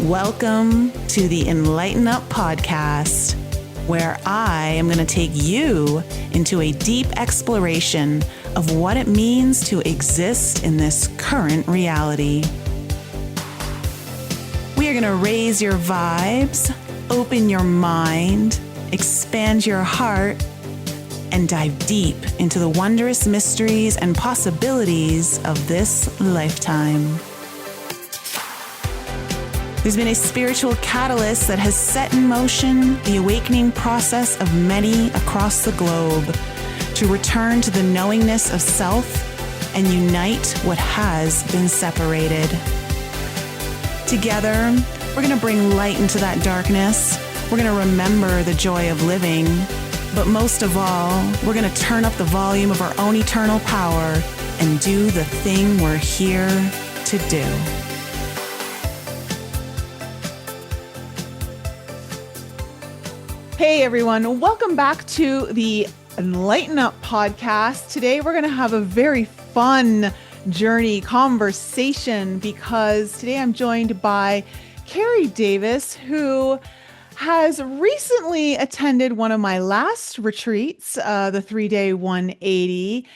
Welcome to the Enlighten Up podcast, where I am going to take you into a deep exploration of what it means to exist in this current reality. We are going to raise your vibes, open your mind, expand your heart, and dive deep into the wondrous mysteries and possibilities of this lifetime. There's been a spiritual catalyst that has set in motion the awakening process of many across the globe to return to the knowingness of self and unite what has been separated. Together, we're going to bring light into that darkness. We're going to remember the joy of living. But most of all, we're going to turn up the volume of our own eternal power and do the thing we're here to do. Hey everyone, welcome back to the Enlighten Up podcast. Today we're going to have a very fun journey conversation because today I'm joined by Kerry Davis, who has recently attended one of my last retreats, the 3-day 180.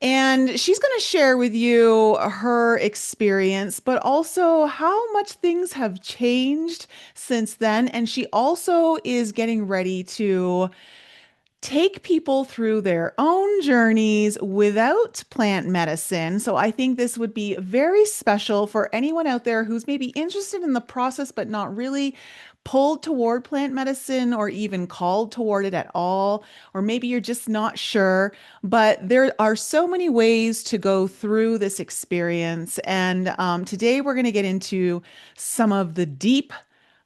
And she's going to share with you her experience, but also how much things have changed since then. And she also is getting ready to take people through their own journeys without plant medicine. So I think this would be very special for anyone out there who's maybe interested in the process, but not really pulled toward plant medicine or even called toward it at all, or maybe you're just not sure. But there are so many ways to go through this experience. And today we're going to get into some of the deep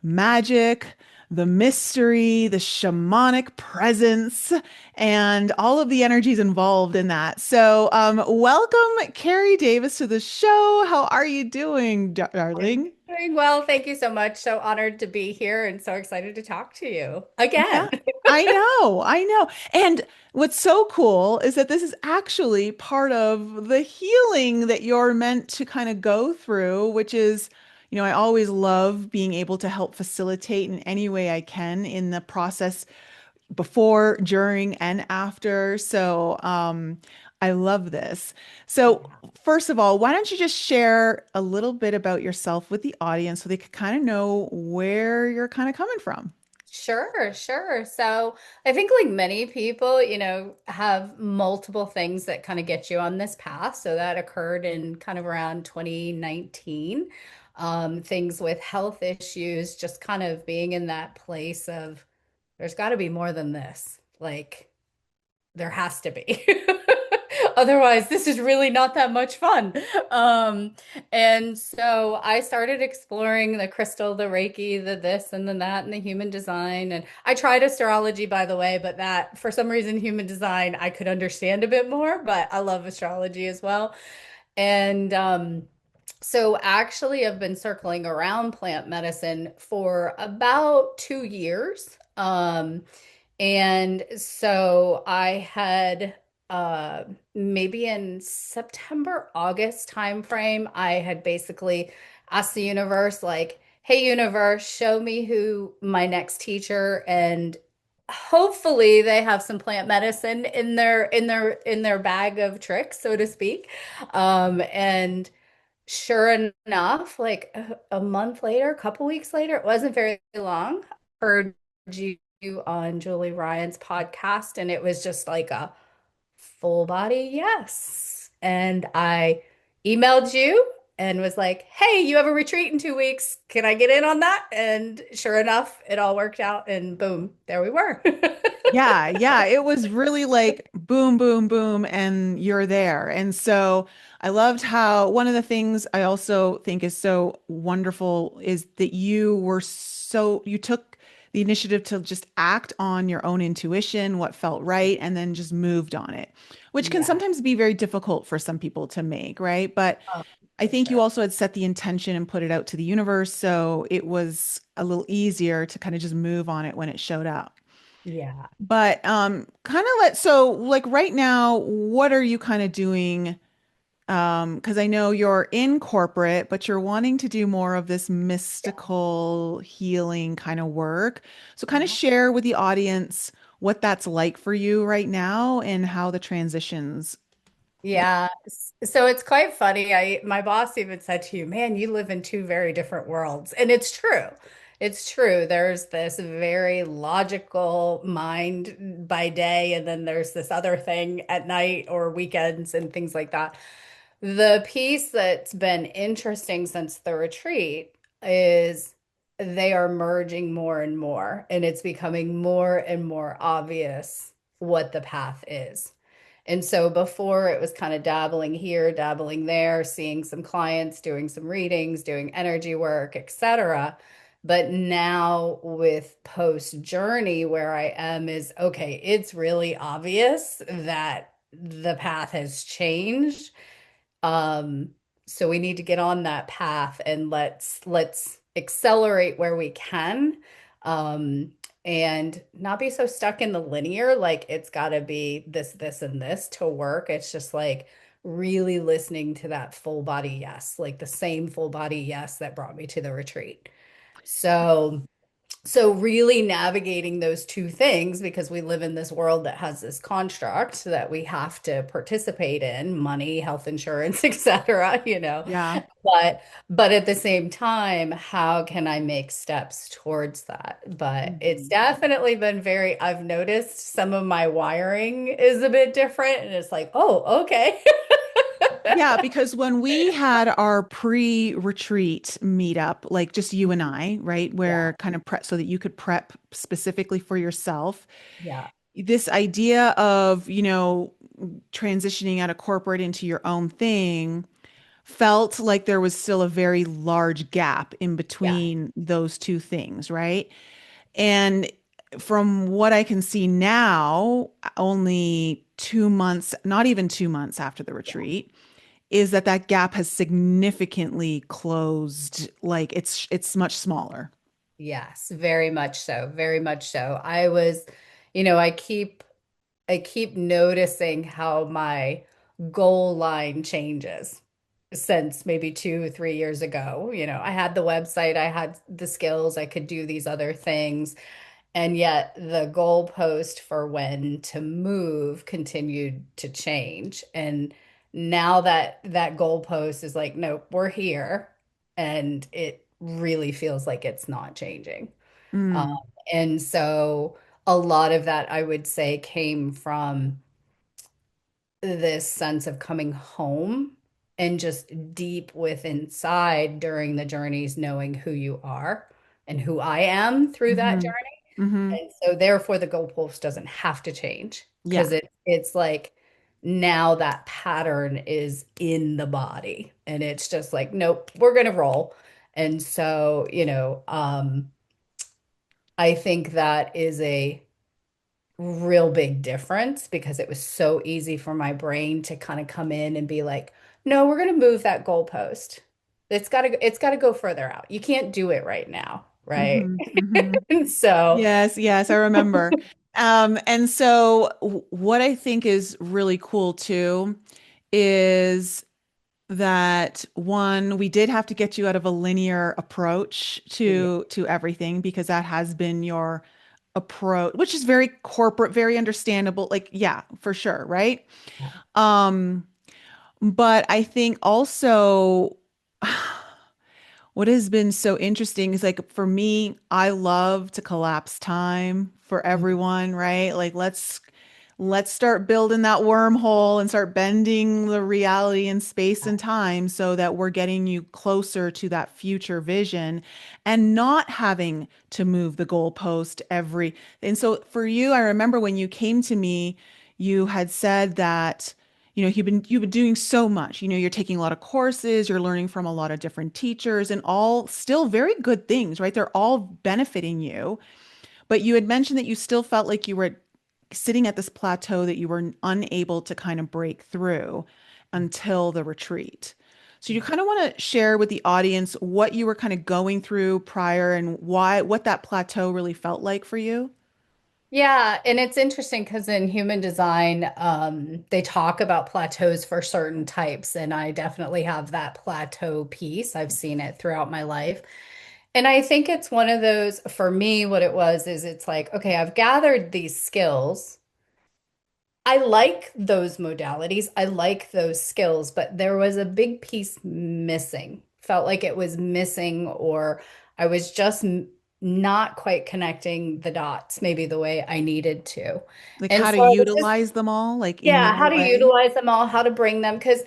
magic, the mystery, the shamanic presence, and all of the energies involved in that. So welcome, Kerry Davis, to the show. How are you doing, darling? Doing well. Thank you so much. So honored to be here and so excited to talk to you Yeah, again. I know. And what's so cool is that this is actually part of the healing that you're meant to kind of go through, which is, I always love being able to help facilitate in any way I can in the process before, during, and after. So, I love this. So, Yeah. first of all, why don't you just share a little bit about yourself with the audience so they can kind of know where you're kind of coming from? Sure. So I think like many people, have multiple things that kind of get you on this path. So that occurred in kind of around 2019. Things with health issues, just kind of being in that place of there's got to be more than this. Like there has to be. Otherwise, this is really not that much fun. Um, and so I started exploring the crystal, the Reiki, the this and the that, and the human design. And I tried astrology, by the way, but that for some reason, human design, I could understand a bit more, but I love astrology as well. And so actually, I've been circling around plant medicine for about 2 years. And so I had maybe in September, August timeframe, I had basically asked the universe, like, hey, universe, show me who my next teacher and hopefully they have some plant medicine in their bag of tricks, so to speak. And sure enough, like a month later, a couple weeks later, it wasn't very long, heard you on Julie Ryan's podcast, and it was just like a full body yes. And I emailed you and was like, hey, you have a retreat in 2 weeks. Can I get in on that? And sure enough, it all worked out, and boom, there we were. Yeah, it was really like boom, boom, boom, and you're there. And so I loved how one of the things I also think is so wonderful is that you took the initiative to just act on your own intuition, what felt right, and then just moved on it, which can Yeah. sometimes be very difficult for some people to make, right? But Oh, I for think you sure. also had set the intention and put it out to the universe, so it was a little easier to kind of just move on it when it showed up. Yeah. But kind of let so like right now, what are you kind of doing Because I know you're in corporate, but you're wanting to do more of this mystical healing kind of work. So, kind of Yeah. share with the audience what that's like for you right now and how the transitions. Yeah. So it's quite funny. My boss even said to you, man, you live in two very different worlds. And it's true. It's true. There's this very logical mind by day, and then there's this other thing at night or weekends and things like that. The piece that's been interesting since the retreat is they are merging more and more, and it's becoming more and more obvious what the path is. And so before it was kind of dabbling here, dabbling there, seeing some clients, doing some readings, doing energy work, etc. But now with post journey, where I am is okay, it's really obvious that the path has changed. Um, so we need to get on that path and let's accelerate where we can. And not be so stuck in the linear, like it's got to be this, and this to work. It's just like really listening to that full body yes, like the same full body yes that brought me to the retreat. So so really navigating those two things, because we live in this world that has this construct that we have to participate in, money, health insurance, etc., Yeah. but at the same time, how can I make steps towards that? But it's Mhm. definitely been very, I've noticed some of my wiring is a bit different, and it's like, oh, okay. Yeah, because when we had our pre-retreat meetup, like just you and I, right, Yeah, where kind of prep so that you could prep specifically for yourself, yeah, this idea of, transitioning out of corporate into your own thing felt like there was still a very large gap in yeah, between those two things, right? And from what I can see now, only 2 months, not even 2 months after the yeah. retreat, is that that gap has significantly closed. Like it's much smaller. Yes, very much so. Very much so. I keep noticing how my goal line changes since maybe 2 or 3 years ago. I had the website, I had the skills, I could do these other things, and yet the goalpost for when to move continued to change. And now that goalpost is like, nope, we're here, and it really feels like it's not changing. Um, Mm. and so a lot of that, I would say, came from this sense of coming home and just deep within inside during the journeys, knowing who you are and who I am through that Hmm. journey. Hmm. And so therefore the goalpost doesn't have to change, Yeah. because it's like now that pattern is in the body, and it's just like, nope, we're gonna roll. And so, I think that is a real big difference, because it was so easy for my brain to kind of come in and be like, no, we're going to move that goalpost. It's got to go further out. You can't do it right now, right? Hmm. Hmm. And so, Yes, yes, I remember. And so what I think is really cool too is that one, we did have to get you out of a linear approach yeah, to everything because that has been your approach, which is very corporate, very understandable. Like, yeah, for sure, right? Um, but I think also what has been so interesting is like for me, I love to collapse time for everyone, right? Like let's start building that wormhole and start bending the reality in space and time so that we're getting you closer to that future vision and not having to move the goalpost every. And so for you, I remember when you came to me, you had said that you've been doing so much. You're taking a lot of courses, you're learning from a lot of different teachers and all still very good things, right? They're all benefiting you. But you had mentioned that you still felt like you were sitting at this plateau that you were unable to kind of break through until the retreat. So you yeah. kind of want to share with the audience what you were kind of going through prior and what that plateau really felt like for you? Yeah, and it's interesting because in human design, they talk about plateaus for certain types, and I definitely have that plateau piece. I've seen it throughout my life. And I think it's one of those, for me, what it was is it's like, okay, I've gathered these skills. I like those modalities. I like those skills, but there was a big piece missing. Felt like it was missing, or I was just not quite connecting the dots, maybe the way I needed to. Like And how to so I was just, utilize them all, like in yeah, your how to way. utilize them all, how to bring them, because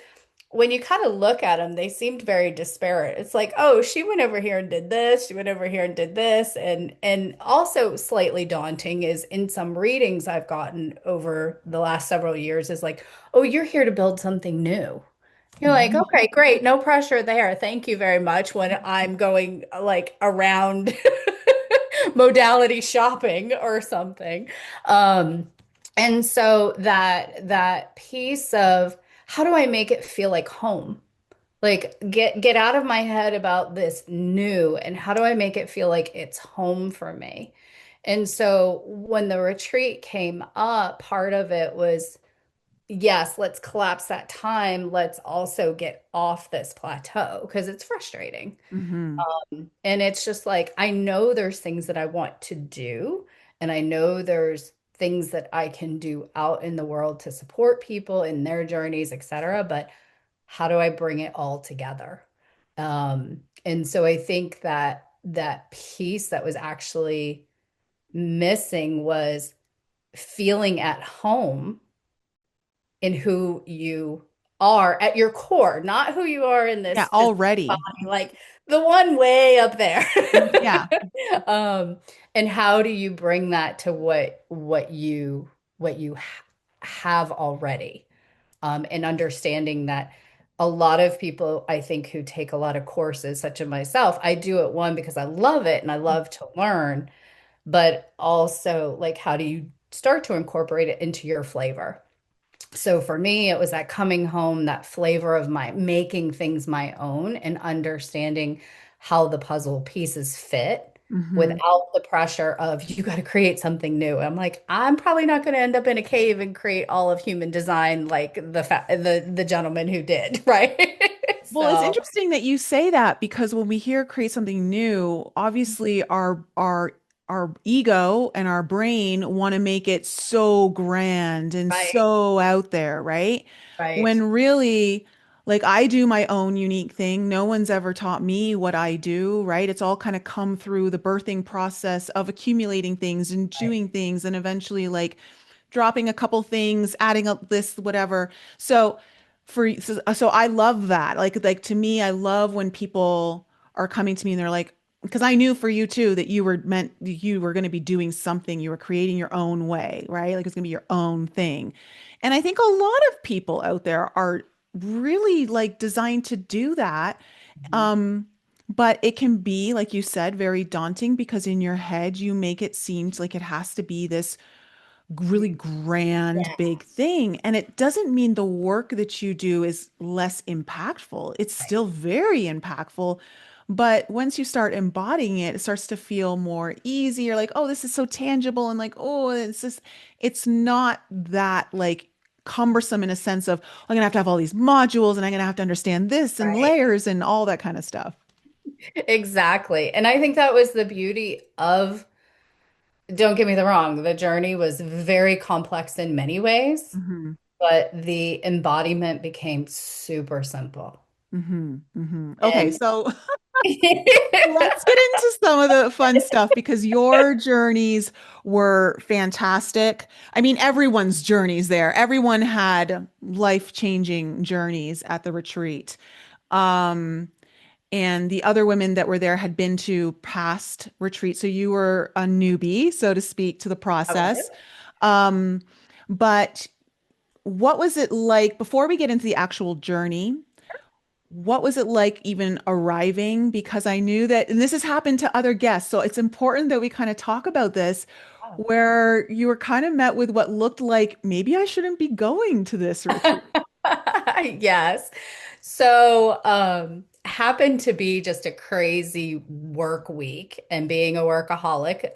when you kind of look at them, they seemed very disparate. It's like, oh, she went over here and did this, she went over here and did this, and also slightly daunting is in some readings I've gotten over the last several years is like, oh, you're here to build something new. You're like, Mhm. okay, great, no pressure there. Thank you very much when I'm going like around modality shopping or something. Um, and so that piece of how do I make it feel like home? Like get out of my head about this new and how do I make it feel like it's home for me? And so when the retreat came up, part of it was, yes, let's collapse that time. Let's also get off this plateau because it's frustrating. Mhm. And it's just like, I know there's things that I want to do, and I know there's things that I can do out in the world to support people in their journeys, etc. But how do I bring it all together? And so I think that that piece that was actually missing was feeling at home in who you are at your core, not who you are in Yeah, this physical already. body, like the one way up there. Yeah. Um, and how do you bring that to what you have already? And understanding that a lot of people, I think, who take a lot of courses, such as myself, I do it one because I love it and I love to learn, but also like how do you start to incorporate it into your flavor? So for me, it was that coming home, that flavor of my making things my own and understanding how the puzzle pieces fit Mhm. without the pressure of you got to create something new. I'm like, I'm probably not going to end up in a cave and create all of human design like the gentleman who did, right? Well, it's So, interesting that you say that because when we hear create something new, obviously our ego and our brain want to make it so grand and right, so out there, right? right, When really, like I do my own unique thing. No one's ever taught me what I do, right? It's all kind of come through the birthing process of accumulating things and right. doing things and eventually like dropping a couple things, adding up this, whatever. So so I love that. Like to me, I love when people are coming to me and they're like, because I knew for you too that you were going to be doing something, you were creating your own way, right? Like it's going to be your own thing. And I think a lot of people out there are really like designed to do that. Mhm. Um, but it can be, like you said, very daunting because in your head you make it seem like it has to be this really Huge. grand, Yeah, big thing. And it doesn't mean the work that you do is less impactful. It's right, still very impactful. But once you start embodying it, it starts to feel more easy. You're like, oh, this is so tangible. And like, oh, it's just, it's not that like cumbersome in a sense of, I'm gonna have all these modules and I'm gonna have to understand this and right. layers and all that kind of stuff. Exactly. And I think that was the beauty of, don't get me the wrong, the journey was very complex in many ways, Hmm. but the embodiment became super simple. Hmm. Hmm. Okay, And so let's get into some of the fun stuff because your journeys were fantastic. I mean, everyone's journeys there. Everyone had life-changing journeys at the retreat. Um, and the other women that were there had been to past retreats. So you were a newbie, so to speak, to the I was process. Um, but what was it like before we get into the actual journey? What was it like even arriving? Because I knew that, and this has happened to other guests, so it's important that we kind of talk about this, where you were kind of met with what looked like maybe I shouldn't be going to this retreat. Yes. So, happened to be just a crazy work week and being a workaholic,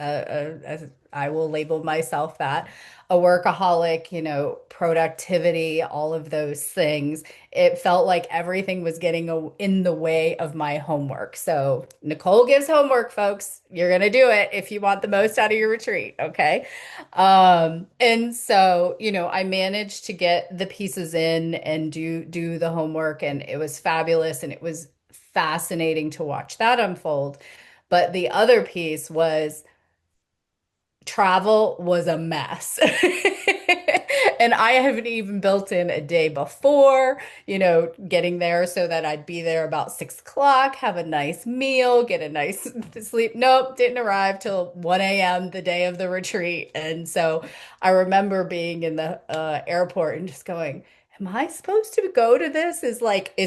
I will label myself that, a workaholic, productivity, all of those things. It felt like everything was getting in the way of my homework. So Nicole gives homework, folks. You're going to do it if you want the most out of your retreat. Okay. And so, I managed to get the pieces in and do the homework, and it was fabulous, and it was fascinating to watch that unfold. But the other piece was travel was a mess. And I haven't even built in a day before, getting there so that I'd be there about 6 o'clock, have a nice meal, get a nice sleep. Nope, didn't arrive till 1 a.m. the day of the retreat. And so I remember being in the airport and just going, am I supposed to go to this? Is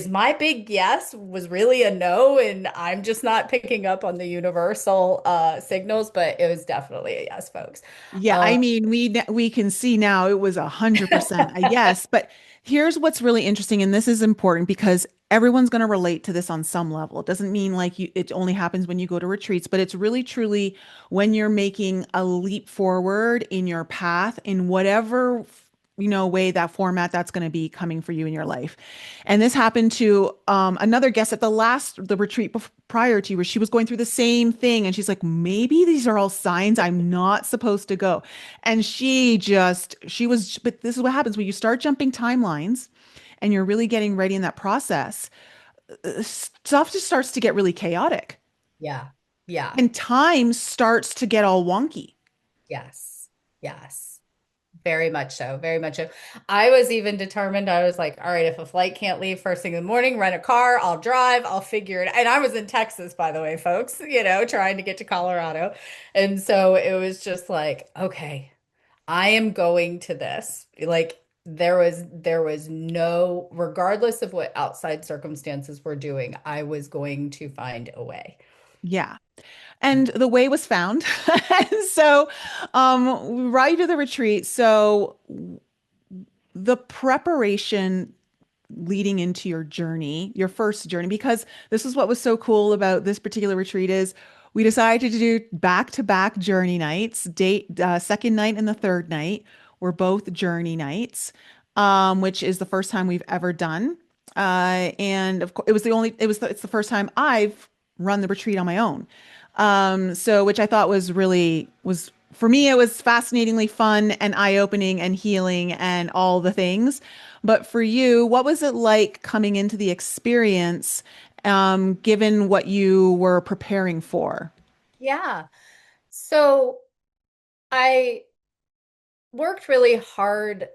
my big yes was really a no, and I'm just not picking up on the universal signals, but it was definitely a yes, folks. Yeah, Um, I mean, we can see now it was 100% a yes, but here's what's really interesting, and this is important because everyone's going to relate to this on some level. It doesn't mean like it only happens when you go to retreats, but it's really truly when you're making a leap forward in your path in whatever way that format that's going to be coming for you in your life. And this happened to another guest at the retreat prior to, where she was going through the same thing, and she's like, maybe these are all signs I'm not supposed to go. And she was, but this is what happens when you start jumping timelines and you're really getting ready in that process. Stuff just starts to get really chaotic, yeah, yeah, and time starts to get all wonky. yes, yes. Very much so, very much so. I was even determined. I was like, all right, if a flight can't leave first thing in the morning, rent a car, I'll drive, I'll figure it. And I was in Texas, by the way, folks, trying to get to Colorado. And so it was just like, okay, I am going to this. Like there was no, regardless of what outside circumstances were doing, I was going to find a way. Yeah. And the way was found. And so, right to the retreat. So the preparation leading into your journey, your first journey, because this is what was so cool about this particular retreat is we decided to do back-to-back journey nights. Second night and the third night were both journey nights, which is the first time we've ever done. And of course, it's the first time I've run the retreat on my own. So which I thought was for me, it was fascinatingly fun and eye-opening and healing and all the things. But for you, what was it like coming into the experience, given what you were preparing for? Yeah. So I worked really hard,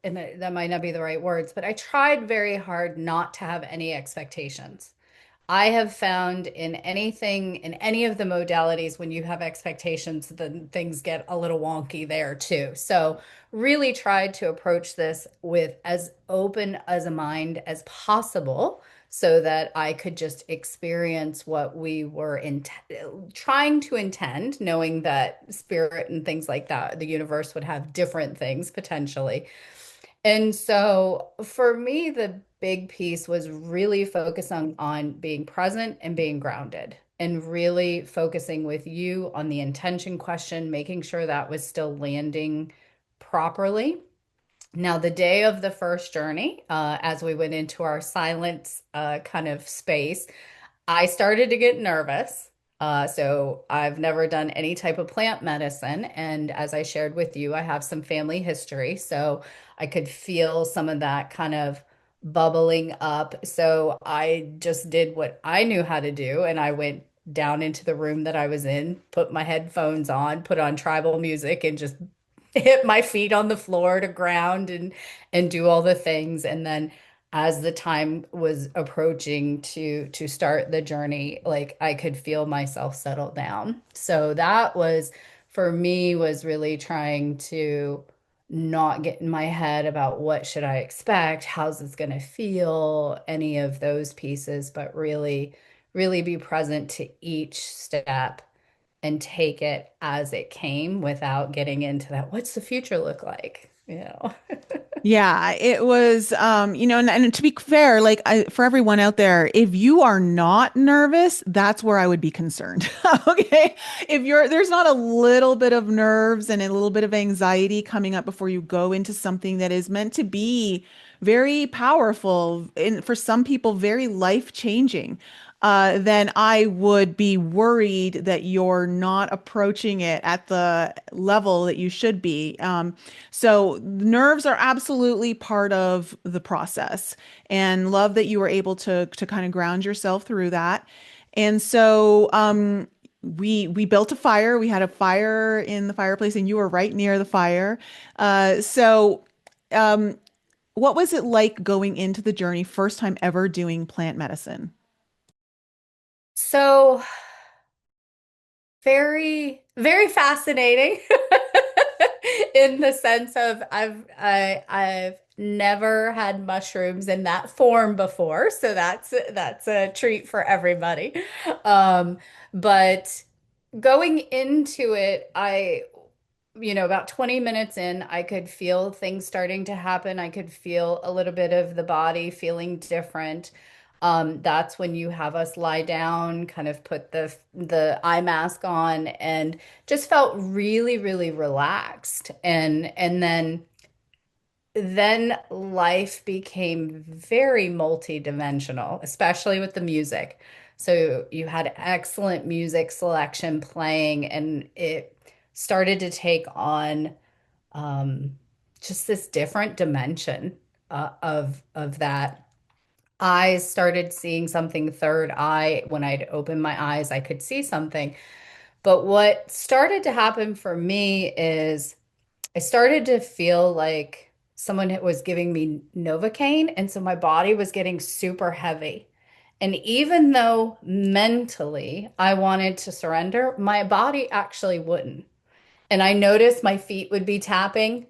and that might not be the right words, but I tried very hard not to have any expectations. I have found in anything, in any of the modalities, when you have expectations, then things get a little wonky there too. So, really tried to approach this with as open as a mind as possible so that I could just experience what we were trying to intend, knowing that spirit and things like that, the universe would have different things potentially. And so for me, the big piece was really focus on being present and being grounded, and really focusing with you on the intention question, making sure that was still landing properly. Now, the day of the first journey, as we went into our silence kind of space, I started to get nervous. So I've never done any type of plant medicine. And as I shared with you, I have some family history. So I could feel some of that kind of bubbling up. So I just did what I knew how to do. And I went down into the room that I was in, put my headphones on, put on tribal music, and just hit my feet on the floor to ground and do all the things. And then as the time was approaching to start the journey, like I could feel myself settle down. So that was for me, was really trying to not get in my head about what should I expect, how's this going to feel, any of those pieces, but really be present to each step and take it as it came without getting into that, what's the future look like? you know. Yeah, it was, and to be fair, like for everyone out there, if you are not nervous, that's where I would be concerned. Okay. If there's not a little bit of nerves and a little bit of anxiety coming up before you go into something that is meant to be very powerful and for some people, very life-changing, then I would be worried that you're not approaching it at the level that you should be. So nerves are absolutely part of the process, and love that you were able to kind of ground yourself through that. And so we built a fire. We had a fire in the fireplace, and you were right near the fire. So um, what was it like going into the journey, first time ever doing plant medicine? So very, very fascinating in the sense of I've never had mushrooms in that form before, so that's a treat for everybody. Um, but going into it, about 20 minutes in, I could feel things starting to happen. I could feel a little bit of the body feeling different. That's when you have us lie down, kind of put the eye mask on, and just felt really, really relaxed. And then life became very multidimensional, especially with the music. So you had excellent music selection playing, and it started to take on um, just this different dimension of that. I started seeing something third eye. When I'd open my eyes, I could see something. But what started to happen for me is I started to feel like someone was giving me Novocaine, and so my body was getting super heavy. And even though mentally I wanted to surrender, my body actually wouldn't. And I noticed my feet would be tapping,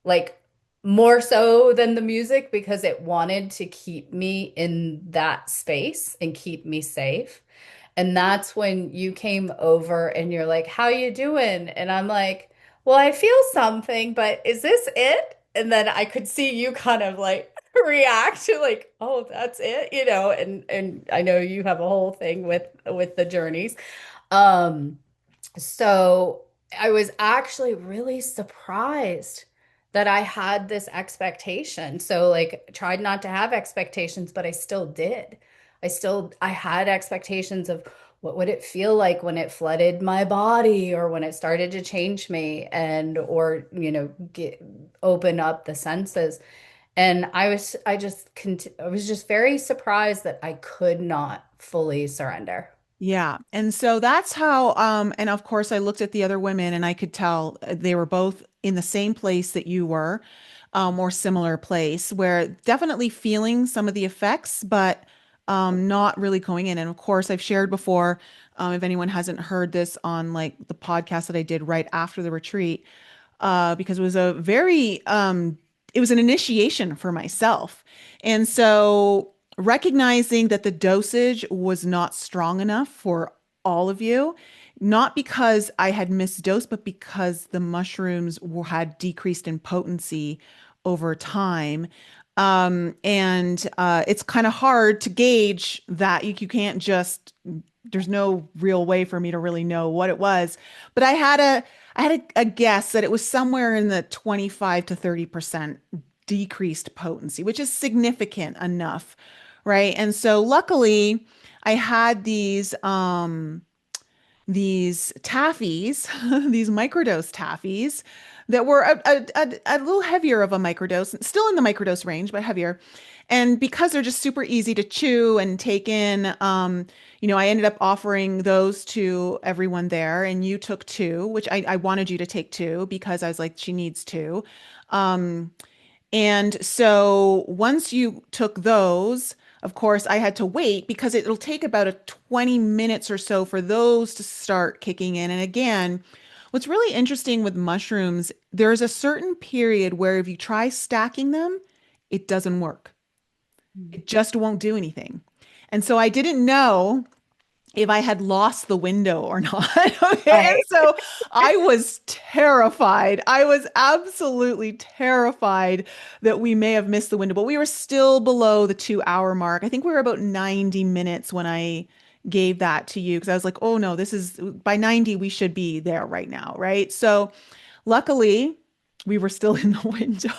like more so than the music, because it wanted to keep me in that space and keep me safe. And that's when you came over and you're like, "How you doing?" And I'm like, "Well, I feel something, but is this it?" And then I could see you kind of like react to like, "Oh, that's it," and I know you have a whole thing with the journeys. Um, so I was actually really surprised that I had this expectation. So like tried not to have expectations, but I still did. I had expectations of what would it feel like when it flooded my body or when it started to change me and or open up the senses. And I was just very surprised that I could not fully surrender. Yeah. And so that's how, and of course, I looked at the other women and I could tell they were both in the same place that you were, or similar place, where definitely feeling some of the effects, but not really going in. And of course, I've shared before, if anyone hasn't heard this on like the podcast that I did right after the retreat, because it was an initiation for myself. And so recognizing that the dosage was not strong enough for all of you, not because I had misdosed, but because the mushrooms had decreased in potency over time. And it's kind of hard to gauge that. You can't just, there's no real way for me to really know what it was. But I had a guess that it was somewhere in the 25 to 30% decreased potency, which is significant enough, right? And so luckily I had these taffies, these microdose taffies that were a little heavier of a microdose, still in the microdose range, but heavier. And because they're just super easy to chew and take in, I ended up offering those to everyone there, and you took two, which I wanted you to take two because I was like, she needs two. Um, and so once you took those, of course, I had to wait because it'll take about a 20 minutes or so for those to start kicking in. And again, what's really interesting with mushrooms, there's a certain period where if you try stacking them, it doesn't work. It just won't do anything. And so I didn't know if I had lost the window or not. Okay. And Right. so I was terrified. I was absolutely terrified that we may have missed the window, but we were still below the 2 hour mark. I think we were about 90 minutes when I gave that to you because I was like, oh no, this is by 90, we should be there right now. Right. So luckily, we were still in the window.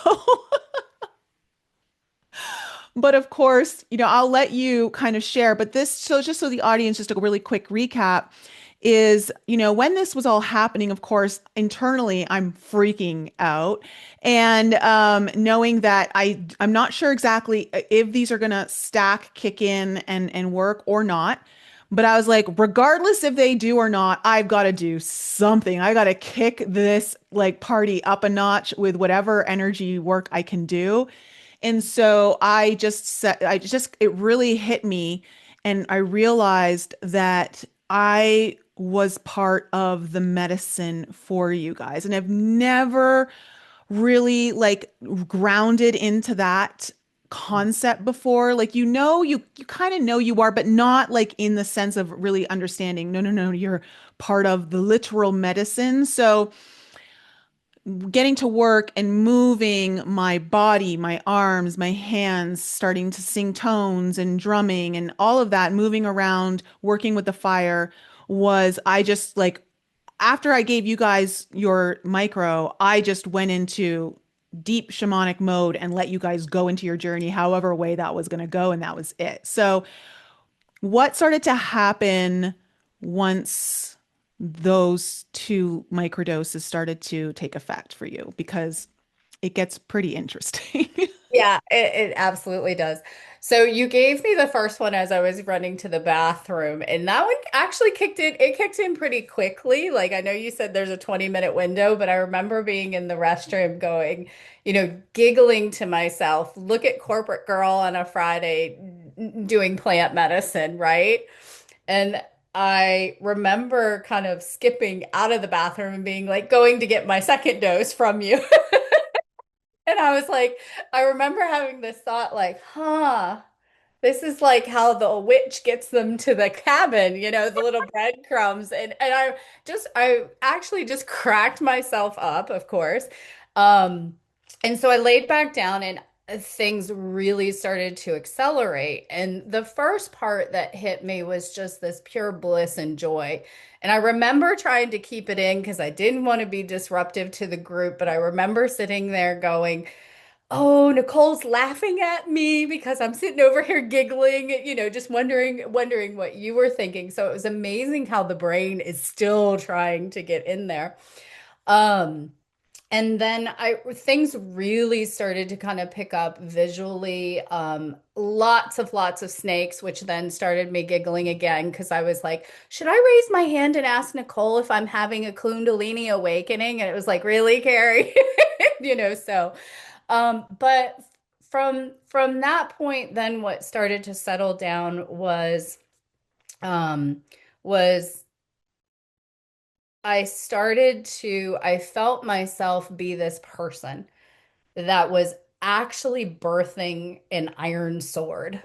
But of course, I'll let you kind of share. But this, so just so the audience, just a really quick recap is, when this was all happening, of course, internally, I'm freaking out. And knowing that I'm not sure exactly if these are gonna stack, kick in, and work or not. But I was like, regardless if they do or not, I've got to do something. I got to kick this like party up a notch with whatever energy work I can do. And so I just said, it really hit me. And I realized that I was part of the medicine for you guys. And I've never really like grounded into that concept before. Like, you kind of know you are, but not like in the sense of really understanding. No, no, no, you're part of the literal medicine. So, getting to work and moving my body, my arms, my hands, starting to sing tones and drumming and all of that, moving around, working with the fire was I just like, after I gave you guys your micro, I just went into deep shamanic mode and let you guys go into your journey, however way that was going to go. And that was it. So, what started to happen once those two microdoses started to take effect for you? Because it gets pretty interesting. Yeah, it absolutely does. So you gave me the first one as I was running to the bathroom, and that one actually kicked in. It kicked in pretty quickly. Like I know you said there's a 20-minute window, but I remember being in the restroom going, giggling to myself, look at corporate girl on a Friday doing plant medicine, right? And I remember kind of skipping out of the bathroom and being like, going to get my second dose from you. And I was like, I remember having this thought like, huh, this is like how the witch gets them to the cabin, the little breadcrumbs. And I actually just cracked myself up, of course. Um, and so I laid back down and things really started to accelerate. And the first part that hit me was just this pure bliss and joy. And I remember trying to keep it in because I didn't want to be disruptive to the group, but I remember sitting there going, oh, Nicole's laughing at me because I'm sitting over here giggling, just wondering what you were thinking. So it was amazing how the brain is still trying to get in there. Um, and then things really started to kind of pick up visually. Lots of snakes, which then started me giggling again because I was like, should I raise my hand and ask Nicole if I'm having a Kundalini awakening? And it was like, really, Carrie? So but from that point, then what started to settle down um was I felt myself be this person that was actually birthing an iron sword.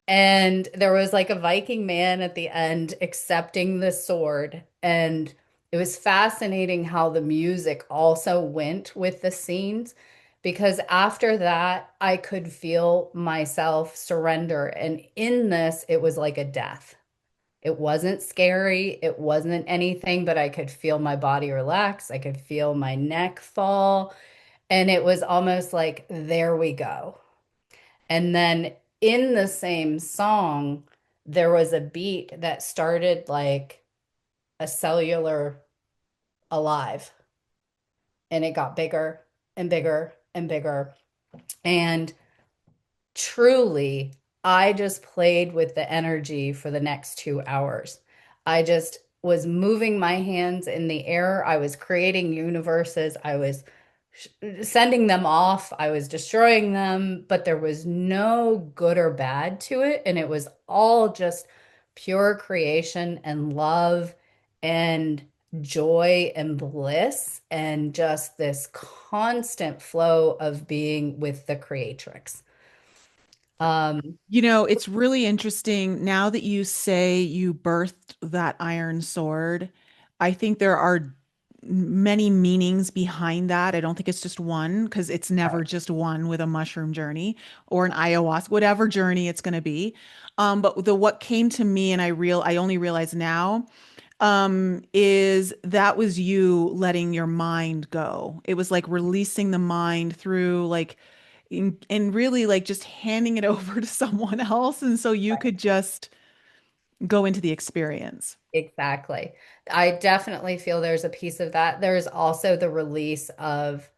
And there was like a Viking man at the end accepting the sword. And it was fascinating how the music also went with the scenes because after that, I could feel myself surrender. And in this, it was like a death. It wasn't scary, it wasn't anything, but I could feel my body relax. I could feel my neck fall. And it was almost like, there we go. And then in the same song, there was a beat that started like a cellular alive, and it got bigger and bigger and bigger. And truly, I just played with the energy for the next 2 hours. I just was moving my hands in the air. I was creating universes. I was sending them off. I was destroying them, but there was no good or bad to it. And it was all just pure creation and love and joy and bliss and just this constant flow of being with the creatrix. Um, It's really interesting now that you say you birthed that iron sword. I think there are many meanings behind that. I don't think it's just one because it's never just one with a mushroom journey or an ayahuasca, whatever journey it's going to be. But the what came to me and I only realize now is that was you letting your mind go. It was like releasing the mind through like and really like just handing it over to someone else. And so you could just go into the experience. exactly. I definitely feel there's a piece of that. There's also the release of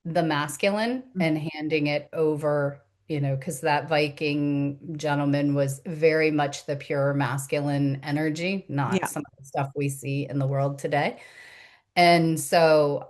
the masculine and handing it over, because that Viking gentleman was very much the pure masculine energy, not Yeah. some of the stuff we see in the world today. And so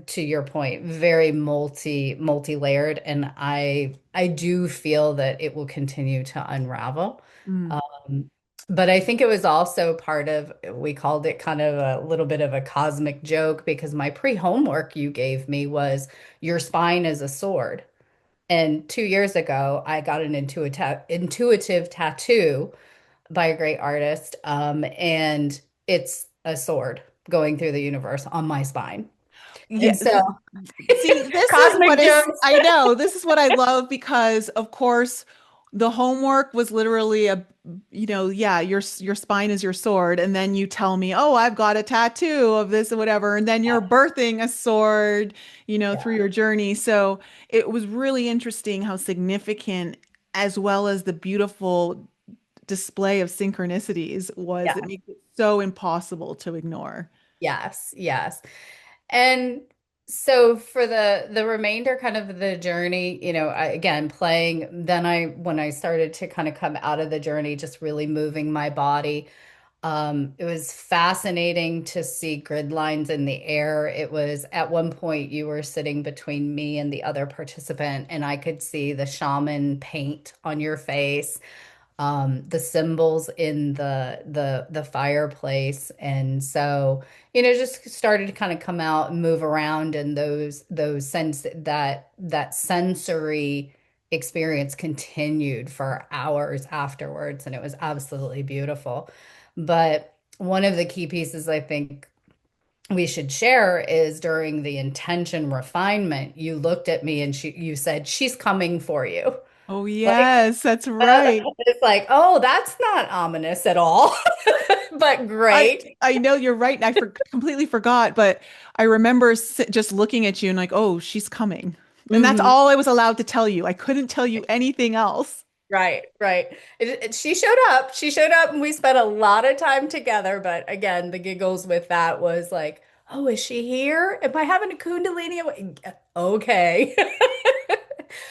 to your point, very multi-layered, and I do feel that it will continue to unravel. Mm. Um, but I think it was also part of, we called it kind of a little bit of a cosmic joke because my pre-homework you gave me was your spine is a sword. And 2 years ago, I got an intuitive tattoo by a great artist. And it's a sword going through the universe on my spine. Yeah. And so See, this is what cosmic is, jokes. I know, this is what I love because, of course, the homework was literally yeah, your spine is your sword. And then you tell me, oh, I've got a tattoo of this or whatever. And then you're birthing a sword, through Yeah, your journey. So it was really interesting how significant, as well as the beautiful display of synchronicities was. yeah, It makes it so impossible to ignore. yes, yes. And so for the remainder kind of the journey, again, playing, then when I started to kind of come out of the journey, just really moving my body. It was fascinating to see grid lines in the air. It was at one point you were sitting between me and the other participant, and I could see the shaman paint on your face, the symbols in the fireplace, and so just started to kind of come out and move around, and those that sensory experience continued for hours afterwards, and it was absolutely beautiful. But one of the key pieces I think we should share is during the intention refinement, you looked at me and you said, "She's coming for you." Oh, Like, yes, that's right. it's like, oh, that's not ominous at all, but I great. I know you're right. I completely forgot, but I remember just looking at you and like, oh, she's coming. And that's Hmm. all I was allowed to tell you. I couldn't tell you anything else. Right, right. She showed up. She showed up, and we spent a lot of time together. But again, the giggles with that was like, oh, is she here? Am I having a Kundalini? Okay.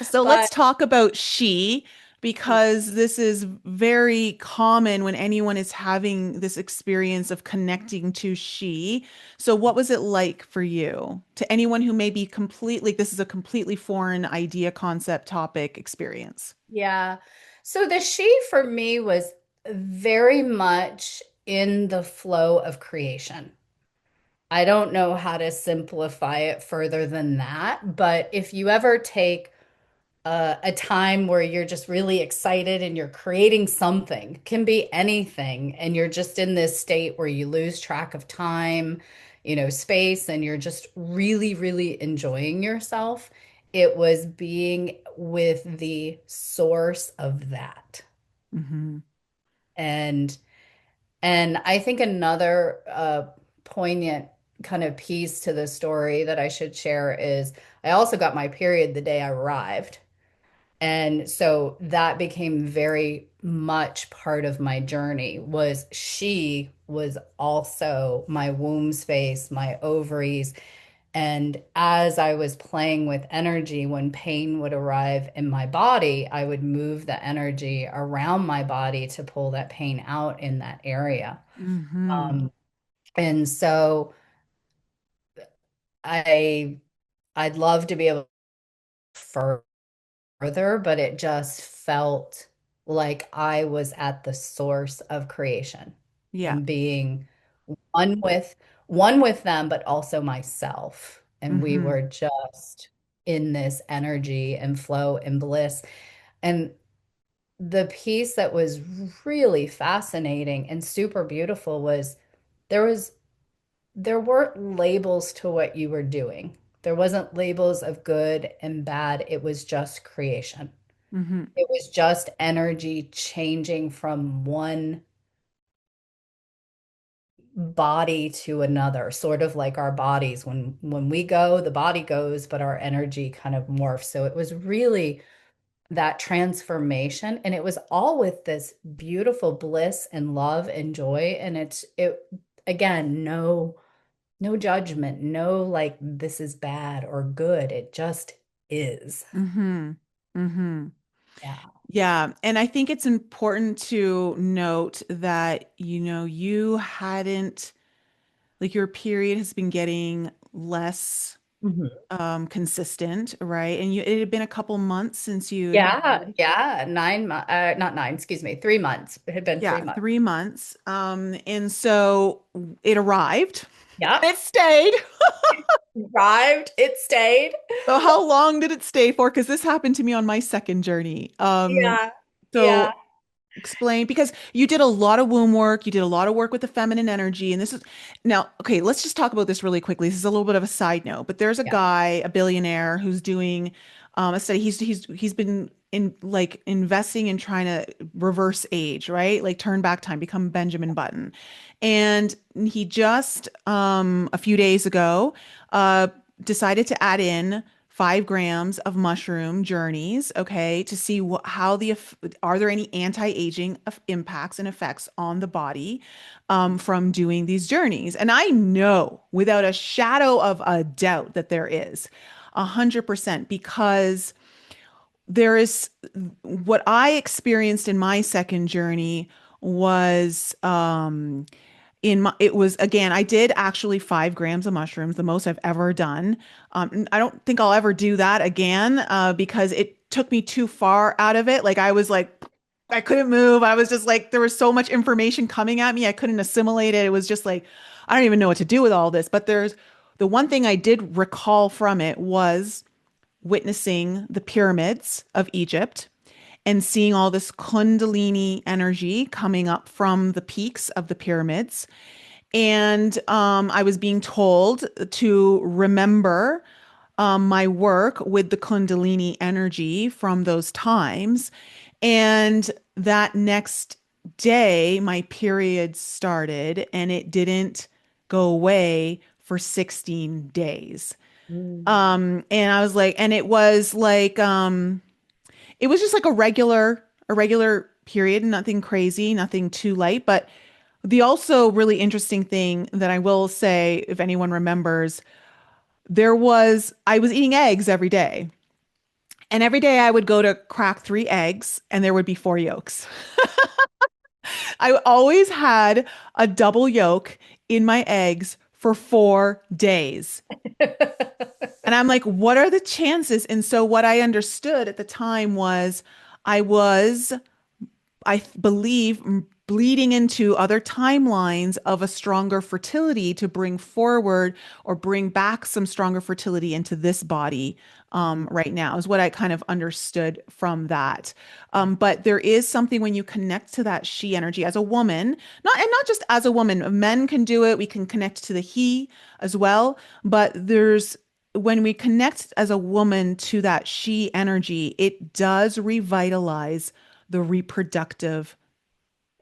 So let's But talk about she, because this is very common when anyone is having this experience of connecting to she. So what was it like for you? To anyone who may be completely, this is a completely foreign idea, concept, topic, experience. yeah. So the she for me was very much in the flow of creation. I don't know how to simplify it further than that, but if you ever take a time where you're just really excited and you're creating something, can be anything, and you're just in this state where you lose track of time, space, and you're just really, really enjoying yourself. It was being with the source of that. Hmm. And I think another poignant kind of piece to the story that I should share is I also got my period the day I arrived. And so that became very much part of my journey was she was also my womb space, my ovaries. And as I was playing with energy, when pain would arrive in my body, I would move the energy around my body to pull that pain out in that area. Hmm. Um, and so I I'd love to be able to further, but it just felt like I was at the source of creation Yeah. and being one with one with them, but also myself. And we Hmm. were just in this energy and flow and bliss. And the piece that was really fascinating and super beautiful was there was there weren't labels to what you were doing. There wasn't labels of good and bad. It was just creation. Mm-hmm. It was just energy changing from one body to another, sort of like our bodies. When we go, the body goes, but our energy kind of morphs. So it was really that transformation, and it was all with this beautiful bliss and love and joy. And it again, no judgment, no like this is bad or good. It just is. Mm-hmm. Mm-hmm. Yeah. Yeah. And I think it's important to note that, you hadn't, like, your period has been getting less Mhm. consistent, right? And it had been a couple months since you'd Yeah, had, yeah, 9 months, not nine, excuse me, 3 months. It had been three yeah, months. 3 months. And so it arrived. Yep. It stayed. Arrived, it stayed. So how long did it stay for? Because this happened to me on my second journey. Yeah, yeah, So explain, because you did a lot of womb work, you did a lot of work with the feminine energy, and this is now, okay, let's just talk about this really quickly. This is a little bit of a side note, but there's a yeah. guy, a billionaire, who's doing a study. He's been in, like, investing in trying to reverse age, right? Like turn back time, become Benjamin Button. And he just a few days ago uh decided to add in 5 grams of mushroom journeys, okay, to see how are there any anti-aging impacts and effects on the body from doing these journeys. And I know without a shadow of a doubt that there is 100%, because there is what I experienced in my second journey was it was, again, I did actually 5 grams of mushrooms, the most I've ever done. And I don't think I'll ever do that again because it took me too far out of it. Like I was like, I couldn't move. I was just like, there was so much information coming at me. I couldn't assimilate it. It was just like, I don't even know what to do with all this. But there's the one thing I did recall from it was witnessing the pyramids of Egypt and seeing all this Kundalini energy coming up from the peaks of the pyramids. And I was being told to remember my work with the Kundalini energy from those times. And that next day, my period started and it didn't go away for 16 days. Mm. And I was like, and it was just like a regular period, nothing crazy, nothing too light. But the also really interesting thing that I will say, if anyone remembers, I was eating eggs every day. And every day I would go to crack 3 eggs and there would be 4 yolks. I always had a double yolk in my eggs for 4 days. And I'm like, what are the chances? And so what I understood at the time was I was I believe bleeding into other timelines of a stronger fertility to bring forward or bring back some stronger fertility into this body right now is what I kind of understood from that. But there is something when you connect to that she energy as a woman, not just as a woman, men can do it. We can connect to the he as well. But when we connect as a woman to that she energy, it does revitalize the reproductive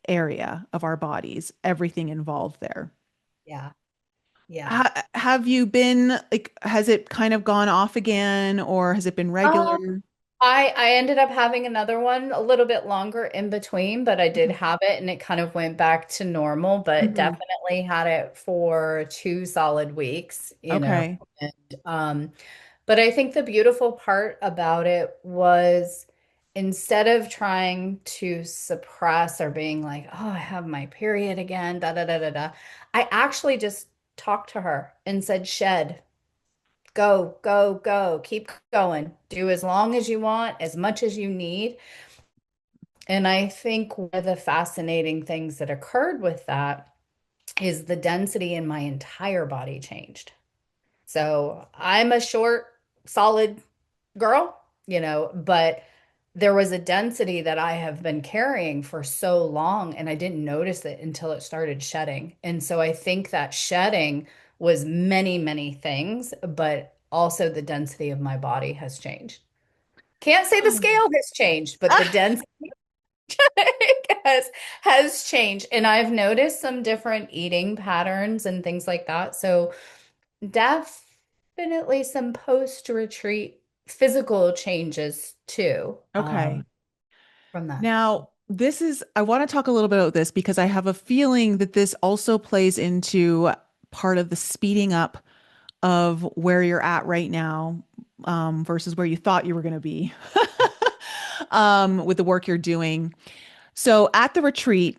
area of our bodies, everything involved there. Yeah, yeah. Have you been like, has it kind of gone off again or has it been Um, regular? I ended up having another one a little bit longer in between, but I did have it and it kind of went back to normal, but Mhm. definitely had it for 2 solid weeks, Okay. And but I think the beautiful part about it was instead of trying to suppress or being like, oh, I have my period again, da da da da da, I actually just talked to her and said, shed. Go, go, go. Keep going. Do as long as you want, as much as you need. And I think one of the fascinating things that occurred with that is the density in my entire body changed. So I'm a short, solid girl, but there was a density that I have been carrying for so long, and I didn't notice it until it started shedding. And so I think that shedding was many, many things, but also the density of my body has changed. Can't say the scale has changed, but the density has has changed. And I've noticed some different eating patterns and things like that. So definitely some post-retreat physical changes too, Okay. from that. Now, I want to talk a little bit about this because I have a feeling that this also plays into part of the speeding up of where you're at right now, versus where you thought you were going to be, with the work you're doing. So at the retreat,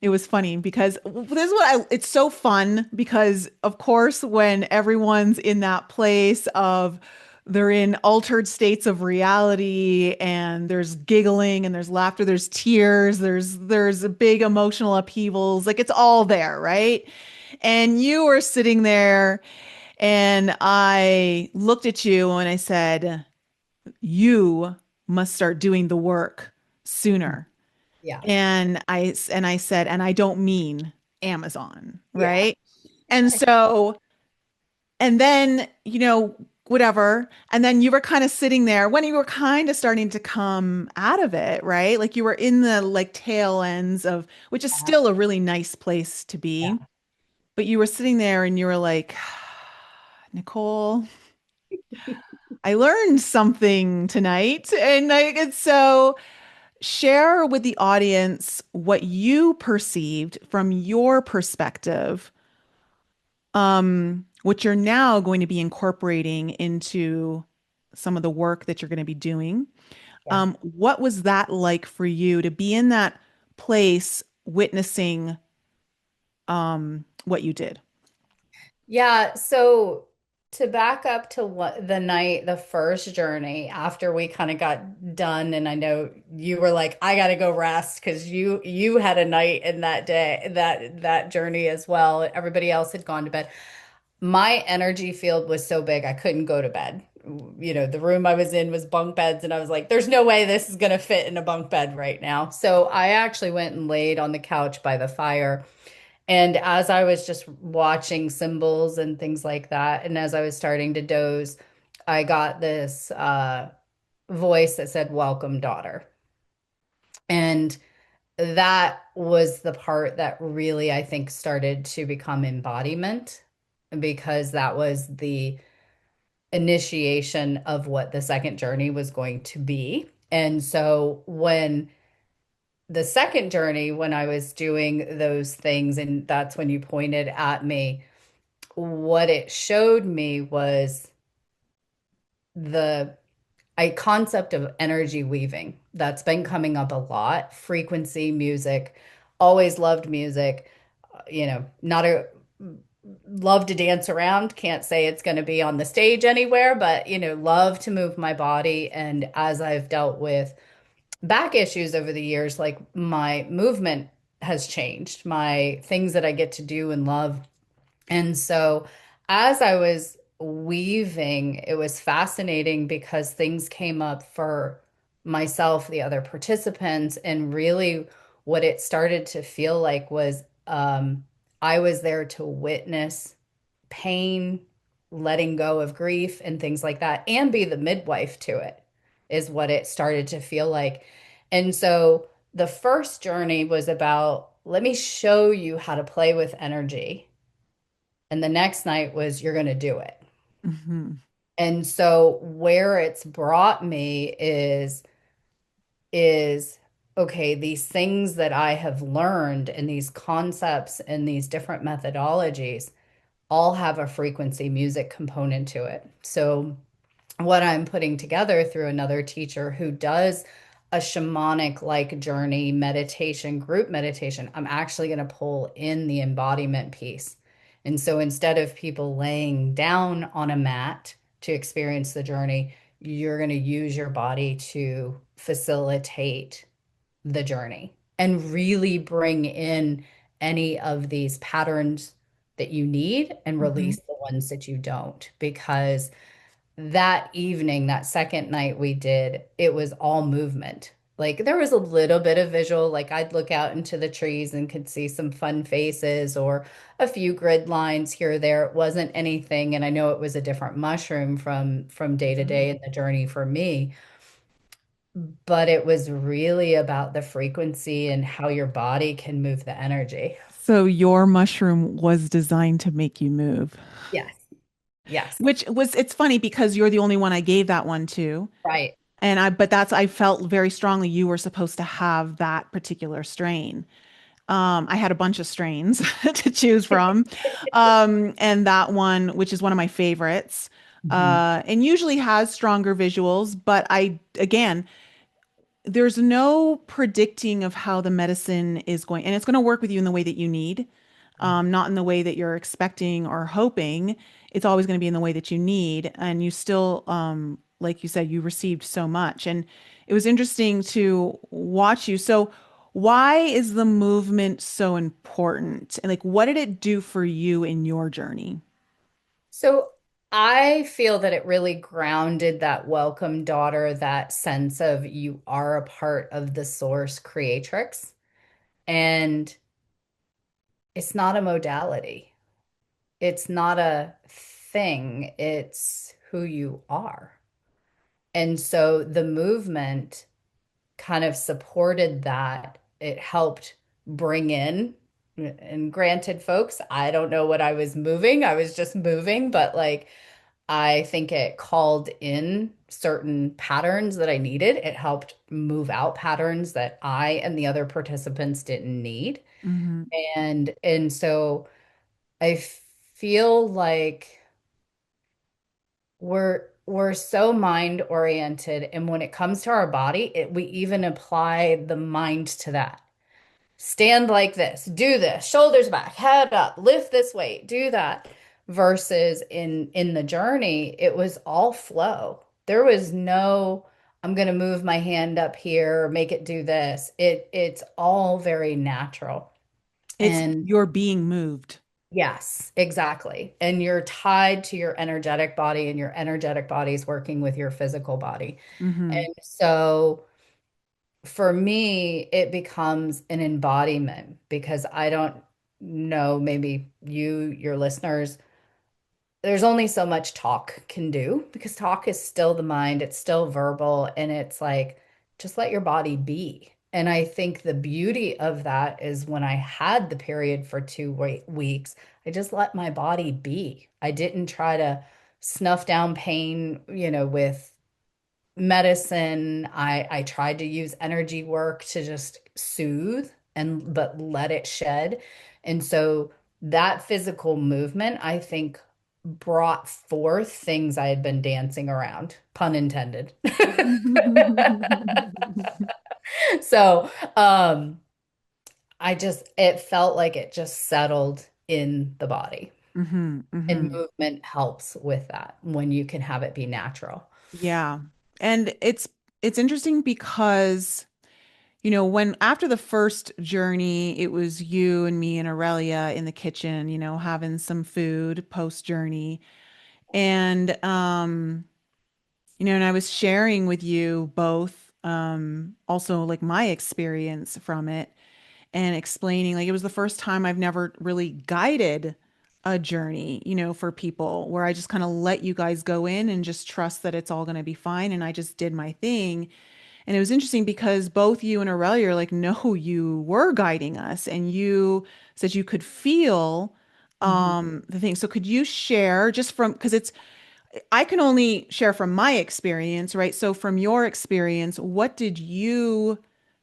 it was funny because this is it's so fun because, of course, when everyone's in that place of they're in altered states of reality and there's giggling and there's laughter, there's tears, there's a big emotional upheavals, like it's all there, right? And you were sitting there and I looked at you and I said, "You must start doing the work sooner." Yeah. And I said, and I don't mean Amazon, Yeah. right? And so, and then, whatever. And then you were kind of sitting there when you were kind of starting to come out of it, right? Like you were in the like tail ends of, which is still a really nice place to be. Yeah. But you were sitting there and you were like, Nicole, I learned something tonight. And so share with the audience what you perceived from your perspective, which you're now going to be incorporating into some of the work that you're going to be doing. Yeah. What was that like for you to be in that place witnessing what you did? Yeah, so to back up to what the night, the first journey after we kind of got done, and I know you were like, I gotta go rest because you had a night in that day, that journey as well. Everybody else had gone to bed. My energy field was so big I couldn't go to bed. The room I was in was bunk beds, and I was like, there's no way this is gonna fit in a bunk bed right now. So I actually went and laid on the couch by the fire. And as I was just watching symbols and things like that, and as I was starting to doze, I got this voice that said, "Welcome, daughter." And that was the part that really, I think, started to become embodiment because that was the initiation of what the second journey was going to be. And so when the second journey, when I was doing those things, and that's when you pointed at me, what it showed me was the a concept of energy weaving that's been coming up a lot. Frequency music, always loved music, not a love to dance around. Can't say it's going to be on the stage anywhere, but love to move my body. And as I've dealt with back issues over the years, like my movement has changed, my things that I get to do and love. And so as I was weaving, it was fascinating because things came up for myself, the other participants, and really what it started to feel like was I was there to witness pain, letting go of grief, and things like that, and be the midwife to it, is what it started to feel like. And so the first journey was about, let me show you how to play with energy, and the next night was, you're going to do it. Hmm. And so where it's brought me is okay, these things that I have learned and these concepts and these different methodologies all have a frequency music component to it. So what I'm putting together through another teacher who does a shamanic like journey meditation, group meditation, I'm actually going to pull in the embodiment piece. And so instead of people laying down on a mat to experience the journey, you're going to use your body to facilitate the journey and really bring in any of these patterns that you need and Hmm. release the ones that you don't. Because that evening, that second night we did, it was all movement. Like there was a little bit of visual, like I'd look out into the trees and could see some fun faces or a few grid lines here or there. It wasn't anything, and I know it was a different mushroom from day to Mhm. day in the journey for me, but it was really about the frequency and how your body can move the energy. So your mushroom was designed to make you move, Yes. Yes. which was, it's funny because you're the only one I gave that one to. Right. But I felt very strongly you were supposed to have that particular strain. I had a bunch of strains to choose from. And that one, which is one of my favorites, Mhm. and usually has stronger visuals, but again, there's no predicting of how the medicine is going, and it's going to work with you in the way that you need, not in the way that you're expecting or hoping. It's always going to be in the way that you need, and you still, like you said, you received so much, and it was interesting to watch you. So, why is the movement so important, and like, what did it do for you in your journey? So I feel that it really grounded that welcome daughter, that sense of you are a part of the source creatrix. And it's not a modality, it's not a thing, it's who you are. And so the movement kind of supported that. It helped bring in, and granted, folks, I don't know what I was moving. I was just moving, but like, I think it called in certain patterns that I needed. It helped move out patterns that I and the other participants didn't need. Hmm. And so I feel like we're so mind oriented, and when it comes to our body, we even apply the mind to that. Stand like this, do this, shoulders back, head up, lift this weight, do that. Versus in the journey, it was all flow. There was no, I'm going to move my hand up here, make it do this. It's all very natural. It's And you're being moved. yes, exactly. And you're tied to your energetic body, and your energetic body is working with your physical body. Hmm. And so for me, it becomes an embodiment because I don't know, maybe your listeners, there's only so much talk can do because talk is still the mind, it's still verbal, and it's like, just let your body be. And I think the beauty of that is when I had the period for 2 weeks, I just let my body be. I didn't try to snuff down pain, with medicine. I tried to use energy work to just soothe and but let it shed. And so that physical movement, I think, brought forth things I had been dancing around, pun intended. So, it felt like it just settled in the body. Hmm. And Hmm. movement helps with that when you can have it be natural. Yeah. And it's interesting because, when after the first journey, it was you and me and Aurelia in the kitchen, having some food post journey. And and I was sharing with you both also like my experience from it and explaining like it was the first time I've never really guided a journey, for people where I just kind of let you guys go in and just trust that it's all going to be fine. And I just did my thing. And it was interesting because both you and Aurelia are like, no, you were guiding us and you said you could feel Mhm. the thing. So could you share just from, because I can only share from my experience, right? So from your experience, what did you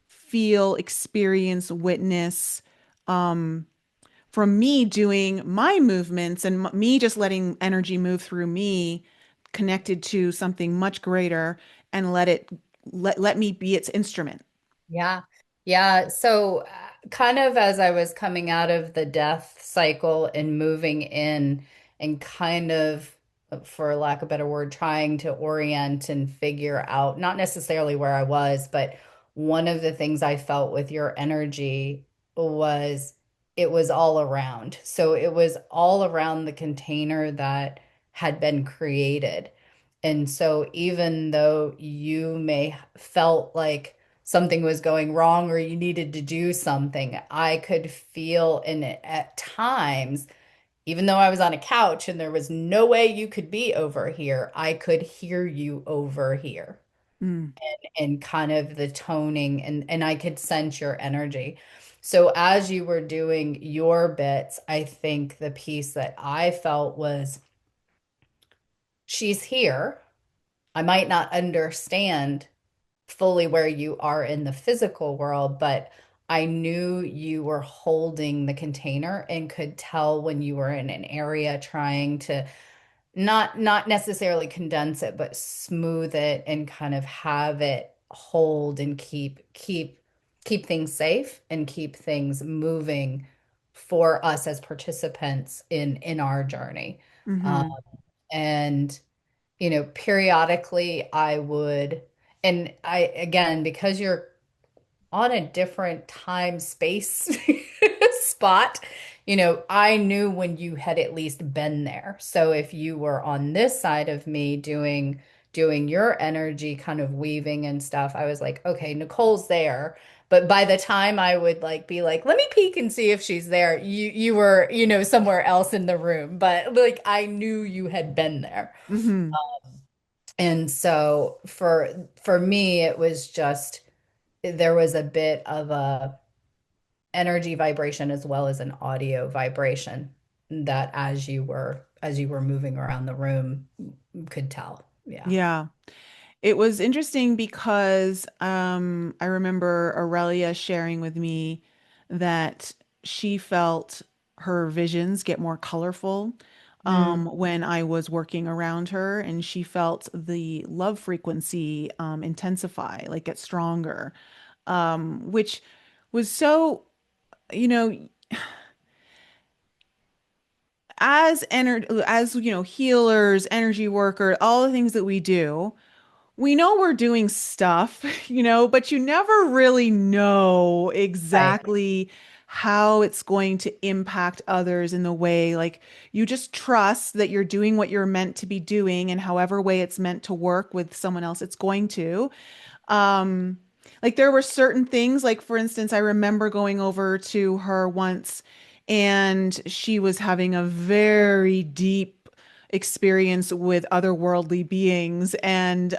feel, experience, witness from me doing my movements and me just letting energy move through me connected to something much greater and let me be its instrument. Yeah. Yeah. So, kind of as I was coming out of the death cycle and moving in, and kind of, for lack of a better word, trying to orient and figure out not necessarily where I was, but one of the things I felt with your energy was it was all around. So, it was all around the container that had been created. And so even though you may felt like something was going wrong or you needed to do something, I could feel in it at times, even though I was on a couch and there was no way you could be over here, I could hear you over here Mm, and kind of the toning and I could sense your energy. So as you were doing your bits, I think the piece that I felt was she's here. I might not understand fully where you are in the physical world, but I knew you were holding the container and could tell when you were in an area trying to not necessarily condense it, but smooth it and kind of have it hold and keep things safe and keep things moving for us as participants in our journey. Um, hmm. and periodically I would, and I, again, because you're on a different time space spot, I knew when you had at least been there. So if you were on this side of me doing your energy kind of weaving and stuff, I was like, okay, Nicole's there. But by the time I would like be like, let me peek and see if she's there, you were, somewhere else in the room. But like I knew you had been there. Hmm. And so for me, it was just there was a bit of a energy vibration as well as an audio vibration that as you were moving around the room could tell. Yeah. Yeah. It was interesting because I remember Aurelia sharing with me that she felt her visions get more colorful Mm, when I was working around her, and she felt the love frequency intensify, like get stronger, which was so, you know, as healers, energy worker, all the things that we do. We know we're doing stuff, but you never really know right. exactly how it's going to impact others in the way, like you just trust that you're doing what you're meant to be doing, and however way it's meant to work with someone else, it's going to. Um, like there were certain things, like for instance, I remember going over to her once and she was having a very deep experience with otherworldly beings, and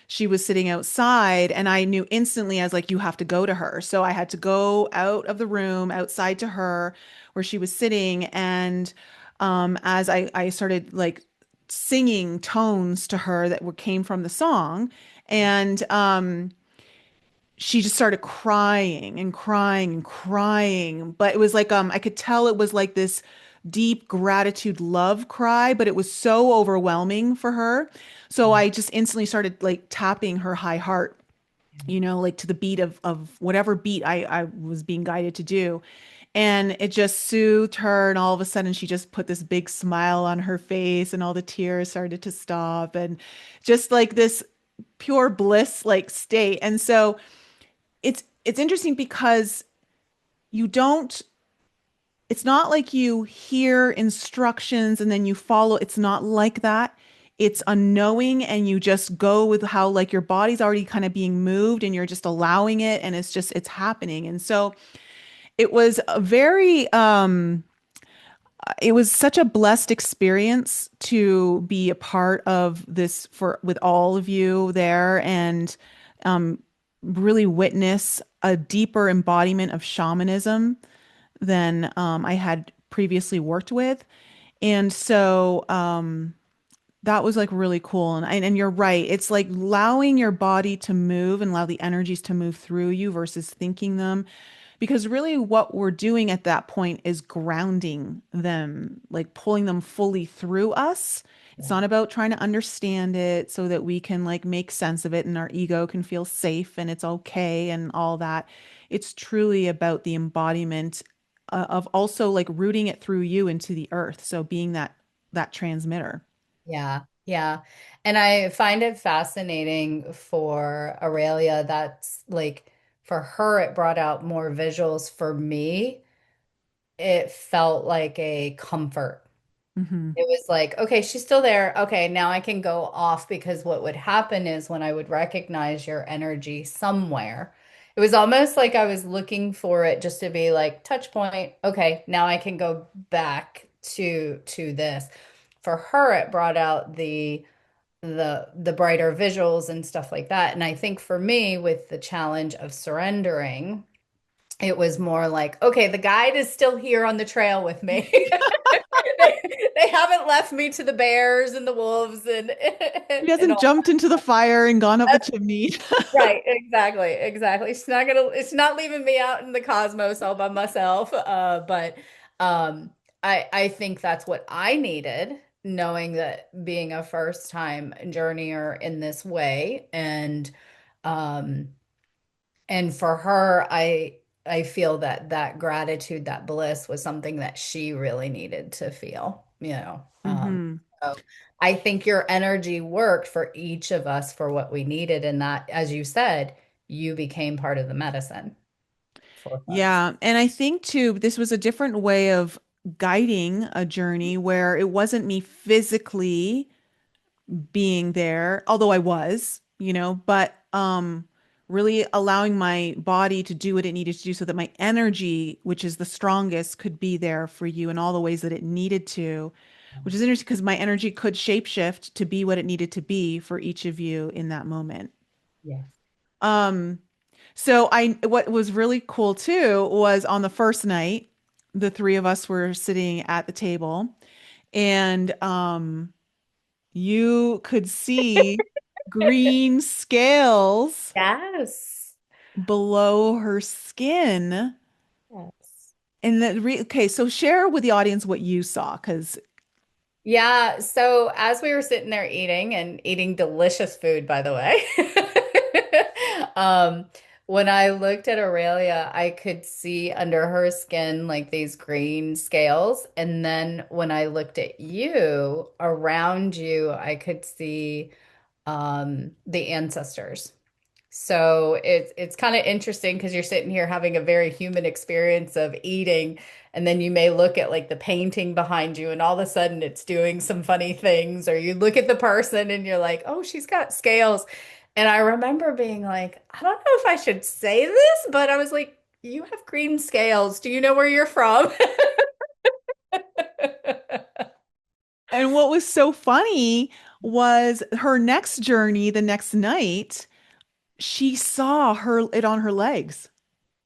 she was sitting outside, and I knew instantly, I was like, you have to go to her. So I had to go out of the room outside to her where she was sitting, and as I started like singing tones to her that were came from the song, and she just started crying and crying and crying. But it was like I could tell it was like this deep gratitude love cry, but it was so overwhelming for her. So Yeah. I just instantly started like tapping her high heart, like to the beat of whatever beat I was being guided to do. And it just soothed her. And all of a sudden, she just put this big smile on her face, and all the tears started to stop. And just like this pure bliss like state. And so it's interesting because you don't it's not like you hear instructions and then you follow. It's not like that. It's unknowing, and you just go with how like your body's already kind of being moved and you're just allowing it, and it's happening. And so it was a very it was such a blessed experience to be a part of this for with all of you there, and um really witness a deeper embodiment of shamanism than I had previously worked with. And so that was like really cool. And you're right. It's like allowing your body to move and allow the energies to move through you versus thinking them. Because really what we're doing at that point is grounding them, like pulling them fully through us. It's Yeah. not about trying to understand it so that we can like make sense of it and our ego can feel safe and it's okay and all that. It's truly about the embodiment of also like rooting it through you into the earth. So being that transmitter. Yeah. Yeah. And I find it fascinating for Aurelia. That's like for her, it brought out more visuals. For me, it felt like a comfort. Mm-hmm. It was like, okay, she's still there. Okay, now I can go off because what would happen is when I would recognize your energy somewhere, it was almost like I was looking for it just to be like touch point. Okay, now I can go back to this. For her, it brought out the brighter visuals and stuff like that. And I think for me, with the challenge of surrendering, it was more like, okay, the guide is still here on the trail with me. They haven't left me to the bears and the wolves and She and hasn't all jumped into the fire and gone up the that. chimney. Right, exactly, exactly. It's not leaving me out in the cosmos all by myself. But I think that's what I needed, knowing that being a first time journeyer in this way, um and for her, I feel that that gratitude, that bliss was something that she really needed to feel, you know. Hmm. So I think your energy worked for each of us for what we needed, and that, as you said, you became part of the medicine for folks. Yeah. And I think too, this was a different way of guiding a journey where it wasn't me physically being there, although I was, but really allowing my body to do what it needed to do so that my energy, which is the strongest, could be there for you in all the ways that it needed to, which is interesting because my energy could shapeshift to be what it needed to be for each of you in that moment. Yes. Um, so what was really cool too was on the first night, the three of us were sitting at the table and you could see green scales Yes. below her skin. Yes. And okay, so share with the audience what you saw, because Yeah, so as we were sitting there eating and eating delicious food, by the way, um, when I looked at Aurelia, I could see under her skin like these green scales. And then when I looked at you, around you, I could see the ancestors. So it's kind of interesting because you're sitting here having a very human experience of eating, and then you may look at like the painting behind you, and all of a sudden it's doing some funny things, or you look at the person and you're like, oh, she's got scales. And I remember being like, I don't know if I should say this, but I was like, you have green scales. Do you know where you're from? and what was so funny was her next journey the next night, she saw it on her legs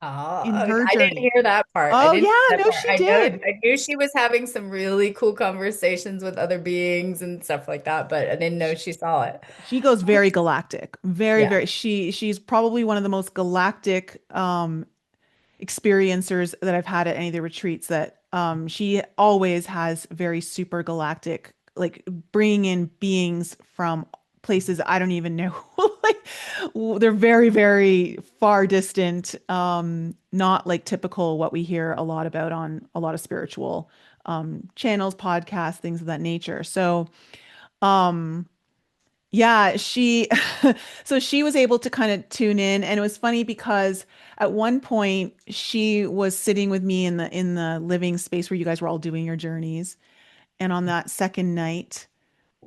Oh, in her I didn't journey. hear that part. I Oh didn't hear yeah, that no, part. she did. I knew she was having some really cool conversations with other beings and stuff like that, but I didn't know she saw it. She goes very galactic. Very, Yeah. very she's probably one of the most galactic experiencers that I've had at any of the retreats that she always has very super galactic, like bringing in beings from places I don't even know. Like they're very, very far distant, not like typical what we hear a lot about on a lot of spiritual channels, podcasts, things of that nature. So, um, yeah, so she was able to kind of tune in, and it was funny because at one point she was sitting with me in the living space where you guys were all doing your journeys. And on that second night,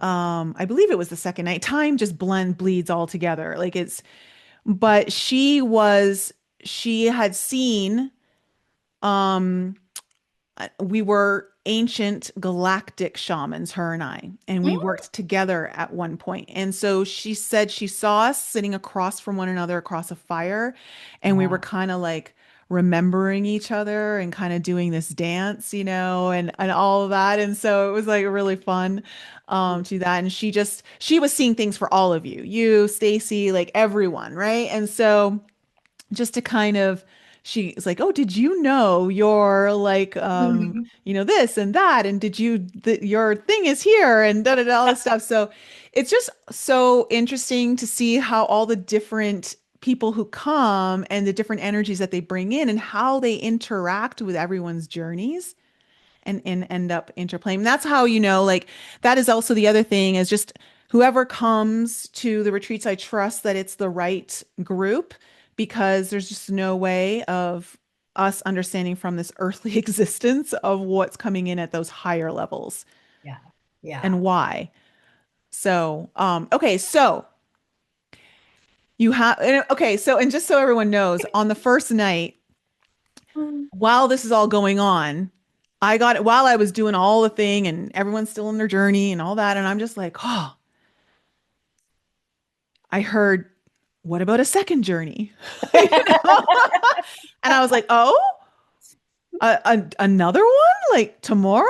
I believe it was the second night, time just bleeds all together. But she had seen, um, we were ancient galactic shamans, her and I, and we Mm. worked together at one point. And so she said she saw us sitting across from one another across a fire, and we were Wow. kind of like remembering each other and kind of doing this dance, and all of that. And so it was like really fun to do that. And she was seeing things for all of you, Stacy, like everyone, right? And so just to kind of she's like, oh, did you know your like Mhm. this and that, and did you your thing is here and da da da all this stuff. So it's just so interesting to see how all the different people who come and the different energies that they bring in and how they interact with everyone's journeys and end up interplaying. That's how like that is also the other thing is just whoever comes to the retreats, I trust that it's the right group because there's just no way of us understanding from this earthly existence of what's coming in at those higher levels. Yeah. Yeah. and why. So, okay, so you have, okay, so, and just so everyone knows, on the first night, Mm. while this is all going on, I got it while I was doing all the thing and everyone's still in their journey and all that. And I'm just like, oh, I heard, what about a second journey? You know? And I was like, oh, another one like tomorrow?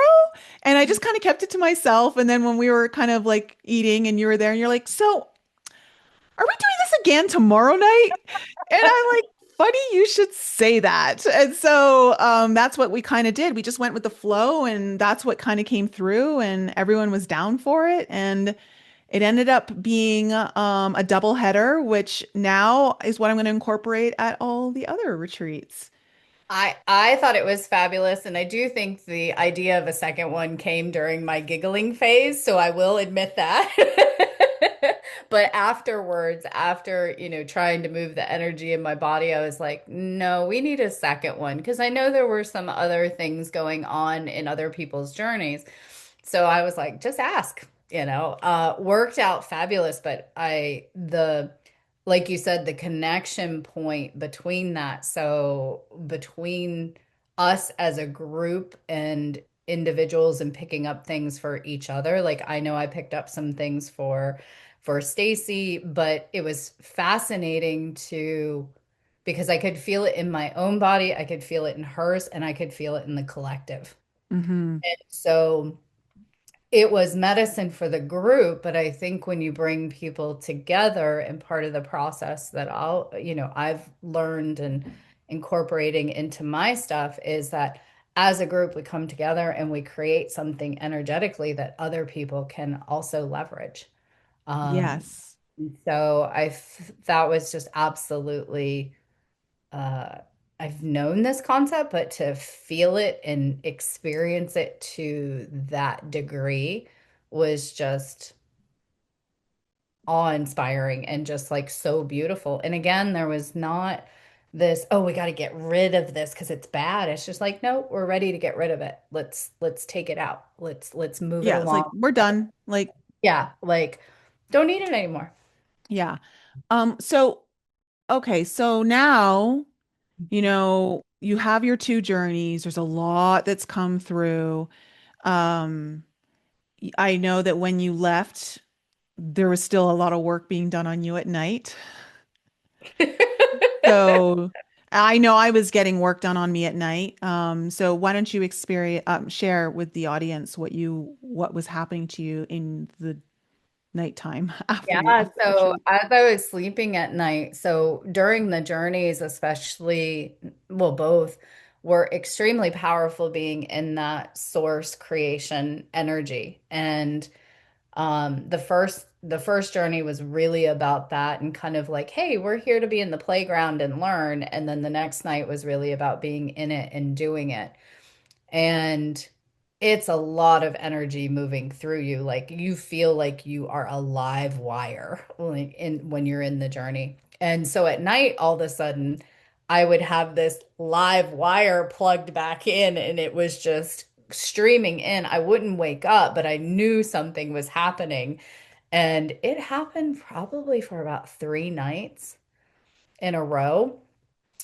And I just kind of kept it to myself. And then when we were kind of like eating and you were there and you're like, so are we doing this again tomorrow night? And I'm like, funny you should say that. And so that's what we kind of did. We just went with the flow, and that's what kind of came through, and everyone was down for it. And it ended up being a double header, which now is what I'm going to incorporate at all the other retreats. I thought it was fabulous, and I do think the idea of a second one came during my giggling phase, so I will admit that. But afterwards, after, trying to move the energy in my body, I was like, no, we need a second one because I know there were some other things going on in other people's journeys. So I was like, just ask, worked out fabulous, but like you said, the connection point between that. So between us as a group and individuals and picking up things for each other. Like I know I picked up some things for Stacy, but it was fascinating to because I could feel it in my own body, I could feel it in hers, and I could feel it in the collective. Hmm. So it was medicine for the group, but I think when you bring people together and part of the process that I've learned and incorporating into my stuff is that as a group, we come together and we create something energetically that other people can also leverage. Um, Yes. so that was just absolutely uh, I've known this concept, but to feel it and experience it to that degree was just awe-inspiring and just like so beautiful. And again, there was not this, oh, we got to get rid of this because it's bad. It's just like, no, we're ready to get rid of it. Let's take it out. Let's move it Yeah, it's like along. we're done. Like, Yeah, like don't need it anymore. yeah. So okay, so now, you have your two journeys. There's a lot that's come through. Um, I know that when you left, there was still a lot of work being done on you at night. So I know I was getting work done on me at night. So why don't you share with the audience what was happening to you in the nighttime after you Yeah, left the so retreat? as I was sleeping at night, so during the journeys, especially, well, both were extremely powerful being in that source creation energy. And the first journey was really about that and kind of like, hey, we're here to be in the playground and learn. And then the next night was really about being in it and doing it. And it's a lot of energy moving through you. Like you feel like you are a live wire when you're in the journey. And so at night, all of a sudden, I would have this live wire plugged back in and it was just streaming in. I wouldn't wake up, but I knew something was happening. And it happened probably for about 3 nights in a row.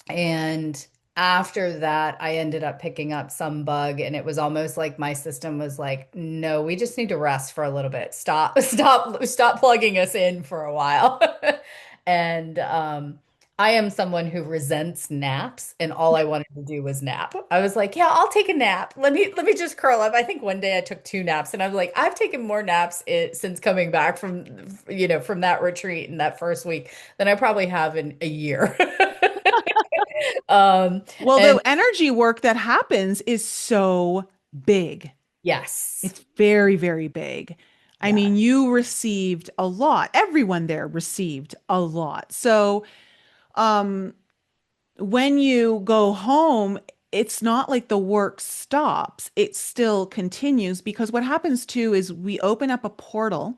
And after that, I ended up picking up some bug, and it was almost like my system was like, no, we just need to rest for a little bit. Stop plugging us in for a while. And I am someone who resents naps, and all I wanted to do was nap. I was like, yeah, I'll take a nap. Let me just curl up. I think one day I took 2 naps, and I'm like, I've taken more naps since coming back from that retreat in that first week than I probably have in a year. Um, Well, and the energy work that happens is so big. yes, It's very, very big. I yeah. mean, you received a lot. Everyone there received a lot. So, um, when you go home, it's not like the work stops. It still continues because what happens too is we open up a portal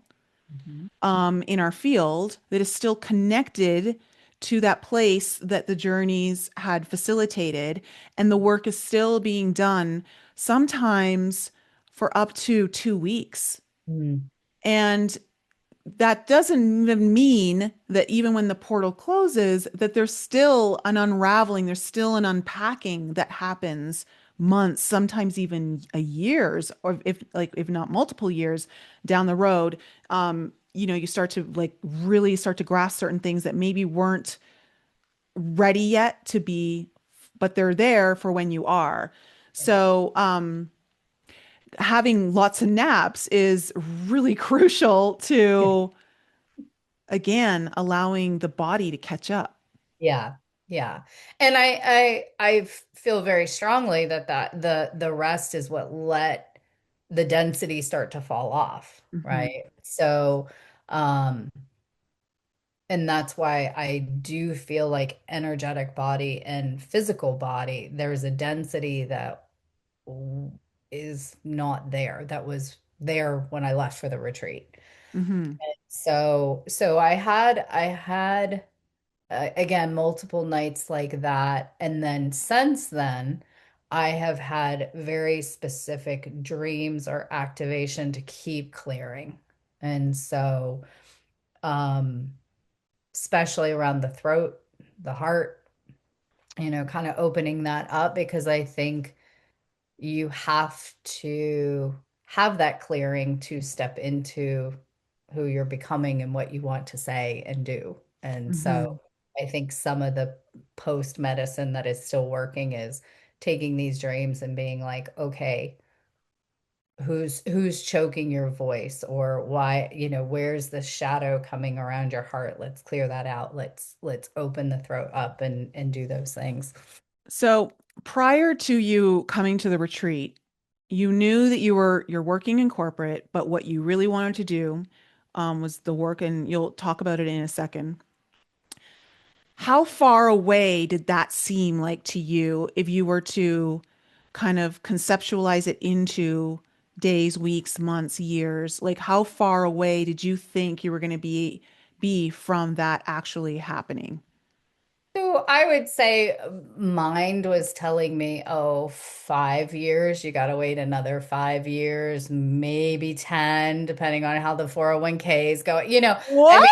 Mhm. in our field that is still connected to that place that the journeys had facilitated, and the work is still being done, sometimes for up to 2 weeks. Mm. And that doesn't even mean that even when the portal closes, that there's still an unraveling, there's still an unpacking that happens months, sometimes even a years, or if not multiple years down the road. You start to like really start to grasp certain things that maybe weren't ready yet to be, but they're there for when you are. So, having lots of naps is really crucial to, again, allowing the body to catch up. Yeah. Yeah. And I feel very strongly that the rest is what let the density start to fall off, Hmm. right? So, um, and that's why I do feel like energetic body and physical body, there's a density that is not there, that was there when I left for the retreat. Hmm. So I had again multiple nights like that, and then since then I have had very specific dreams or activation to keep clearing. And so um especially around the throat, the heart, kind of opening that up, because I think you have to have that clearing to step into who you're becoming and what you want to say and do. And so Hmm. I think some of the post medicine that is still working is taking these dreams and being like, okay, who's choking your voice, or why, where's the shadow coming around your heart? Let's clear that out. Let's open the throat up and do those things. So prior to you coming to the retreat, you knew that you're working in corporate, but what you really wanted to do was the work, and you'll talk about it in a second. How far away did that seem like to you if you were to kind of conceptualize it into days, weeks, months, years? Like how far away did you think you were going to be from that actually happening? So I would say mind was telling me, oh, 5 years, you got to wait another 5 years, maybe 10, depending on how the 401ks go. I mean, What?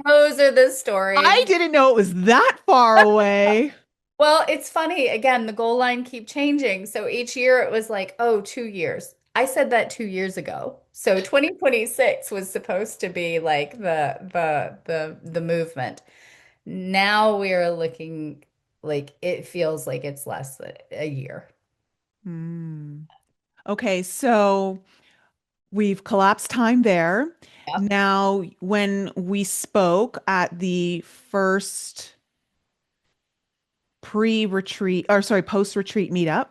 those are the I stories. didn't know it was that far away. Well, it's funny. Again, the goal line keep changing. So each year it was like, oh, 2 years. I said that 2 years ago. So 2026 was supposed to be like the movement. Now we are looking like it feels like it's less than a year. Hmm. Okay, so we've collapsed time there. Yep. Now, when we spoke at the first pre-retreat, or sorry, post-retreat meetup,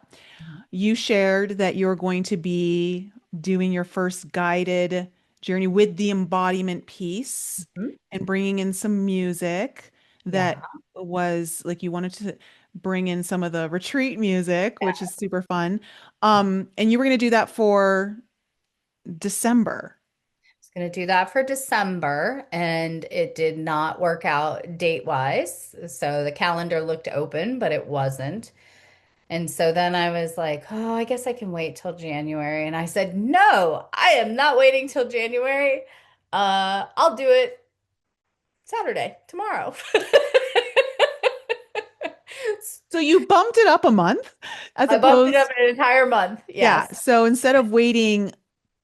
you shared that you're going to be doing your first guided journey with the embodiment piece Mhm. and bringing in some music Yeah. that was like you wanted to bring in some of the retreat music, Yeah. which is super fun. And you were going to do that for December. I was going to do that for December, and it did not work out date wise. So the calendar looked open, but it wasn't. And so then I was like, oh, I guess I can wait till January. And I said, no, I am not waiting till January. I'll do it Saturday, tomorrow. So you bumped it up a month as I bumped it up opposed. an entire month. Yeah. Yes, So instead of waiting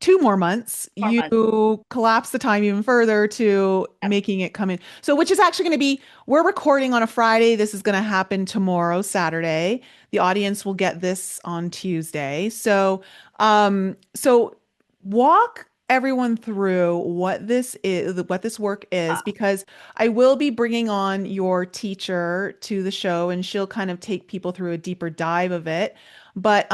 2 more months, 4 months. you collapse the time even further to Yep. making it come in. So, which is actually going to be, we're recording on a Friday. This is going to happen tomorrow, Saturday. The audience will get this on Tuesday. So walk everyone through what this is, what this work is, because I will be bringing on your teacher to the show and she'll kind of take people through a deeper dive of it. But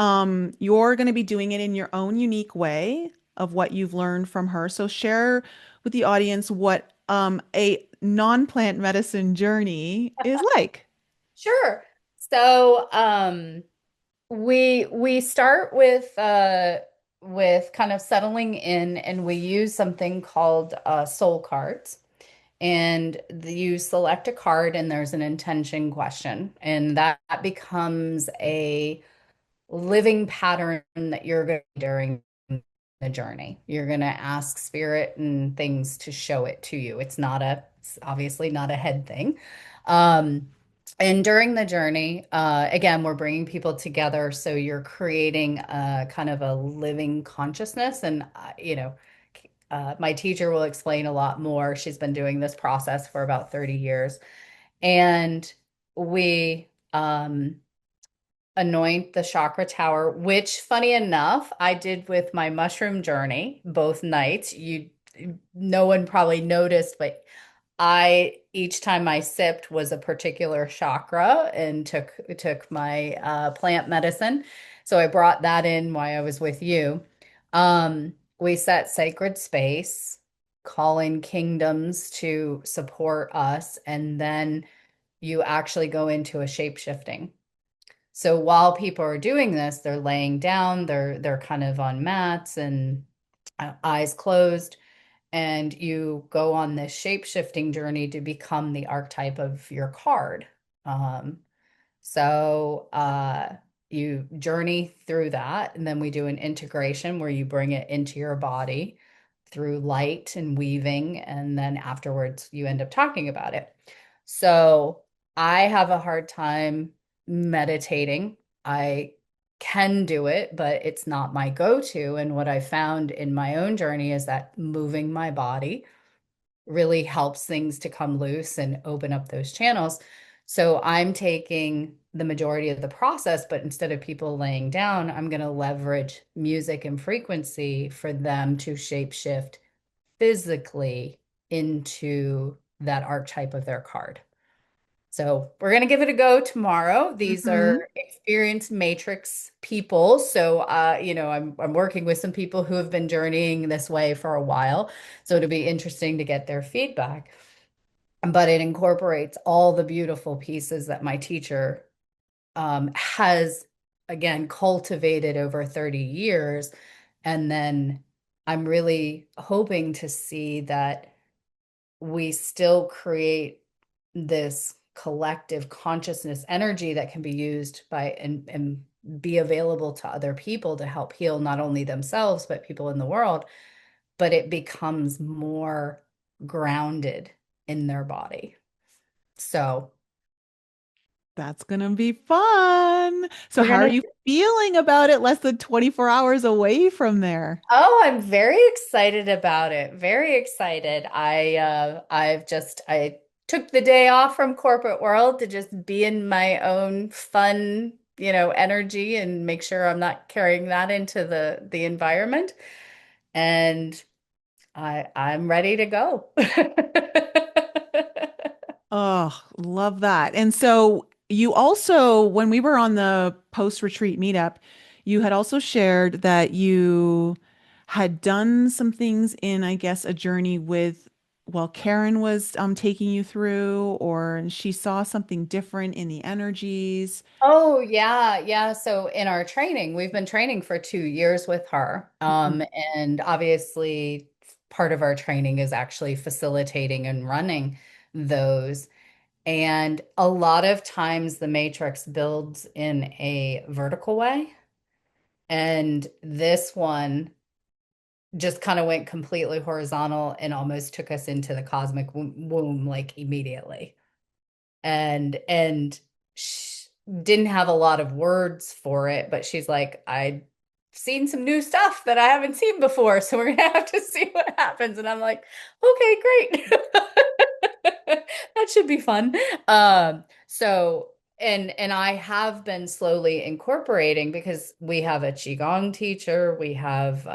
you're going to be doing it in your own unique way of what you've learned from her. So share with the audience what a non-plant medicine journey is like. Sure. So, we start with kind of settling in, and we use something called soul cards. And you select a card, and there's an intention question, and that becomes a living pattern that you're going to do during the journey. You're going to ask spirit and things to show it to you. It's obviously not a head thing. Um, and during the journey, again, we're bringing people together. So you're creating a kind of a living consciousness. And, my teacher will explain a lot more. She's been doing this process for about 30 years. And we, anoint the chakra tower, which funny enough, I did with my mushroom journey both nights. No one probably noticed, but I each time I sipped was a particular chakra and took my plant medicine. So I brought that in while I was with you. We set sacred space, call in kingdoms to support us, and then you actually go into a shape shifting. So while people are doing this, they're laying down, they're kind of on mats and eyes closed, and you go on this shape-shifting journey to become the archetype of your card. Um, so you journey through that, and then we do an integration where you bring it into your body through light and weaving, and then afterwards you end up talking about it. So I have a hard time meditating. I can do it, but it's not my go-to. And what I found in my own journey is that moving my body really helps things to come loose and open up those channels. So I'm taking the majority of the process, but instead of people laying down, I'm going to leverage music and frequency for them to shapeshift physically into that archetype of their card. So we're going to give it a go tomorrow. These are Hmm. experienced matrix people. So, I'm working with some people who have been journeying this way for a while. So it'll be interesting to get their feedback. But it incorporates all the beautiful pieces that my teacher has, again, cultivated over 30 years. And then I'm really hoping to see that we still create this collective consciousness energy that can be used by and be available to other people to help heal not only themselves but people in the world, but it becomes more grounded in their body. So That's gonna be fun. So we're how are gonna you feeling about it less than 24 hours away from there? Oh, I'm very excited about it. Very excited. I took the day off from corporate world to just be in my own fun, energy and make sure I'm not carrying that into the environment. And I'm ready to go. Oh, love that. And so you also, when we were on the post-retreat meetup, you had also shared that you had done some things in, I guess, a journey with, well, Karen was taking you through, or she saw something different in the energies. Oh, yeah, yeah. So in our training, we've been training for 2 years with her. Mhm. And obviously part of our training is actually facilitating and running those. And a lot of times the matrix builds in a vertical way. And this one just kind of went completely horizontal and almost took us into the cosmic womb like immediately. And sh didn't have a lot of words for it, but she's like, I've seen some new stuff that I haven't seen before, so we're gonna have to see what happens. And I'm like, okay, great. That should be fun. So and I have been slowly incorporating because we have a qigong teacher, we have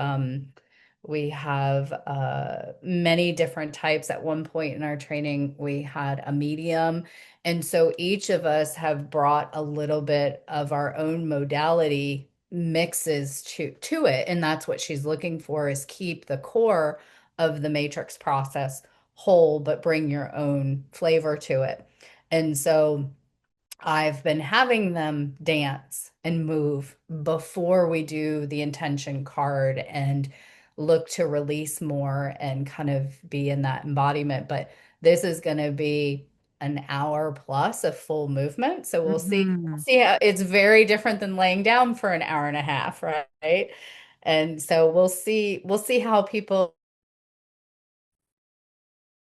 many different types. At one point in our training, we had a medium. And so each of us have brought a little bit of our own modality mixes to it. And that's what she's looking for is keep the core of the matrix process whole, but bring your own flavor to it. And so I've been having them dance and move before we do the intention card and look to release more and kind of be in that embodiment. But this is going to be an hour plus of full movement. So we'll see Mhm. how it's very different than laying down for an hour and a half, right? And so we'll see how people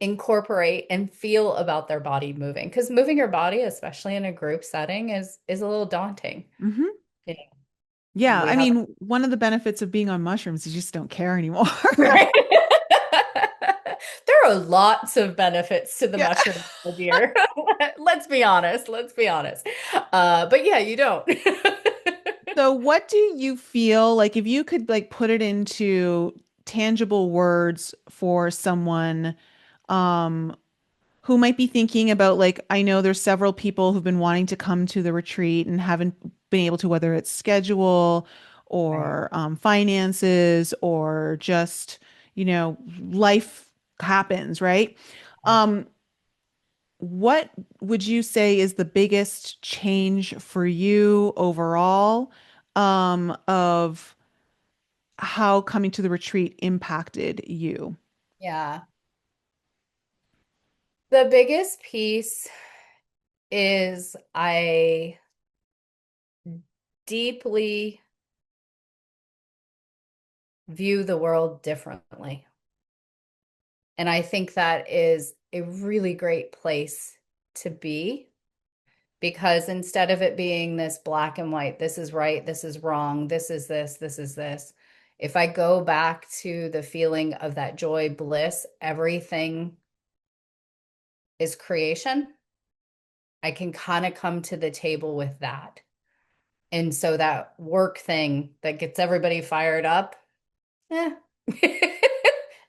incorporate and feel about their body moving. Because moving your body, especially in a group setting, is a little daunting. Hmm. You know, Yeah, we I have mean, one of the benefits of being on mushrooms is you just don't care anymore. right. There are lots of benefits to the Yeah. mushroom, my dear. Let's be honest. Let's be honest. But yeah, you don't. So what do you feel like if you could like put it into tangible words for someone um who might be thinking about like I know there's several people who've been wanting to come to the retreat and haven't been able to, whether it's schedule Right. or finances or just, life happens, right? Um, what would you say is the biggest change for you overall, of how coming to the retreat impacted you? Yeah. The biggest piece is I deeply view the world differently. And I think that is a really great place to be because instead of it being this black and white, this is right, this is wrong, this is this, if I go back to the feeling of that joy, bliss, everything is creation, I can kind of come to the table with that. And so that work thing that gets everybody fired up, eh.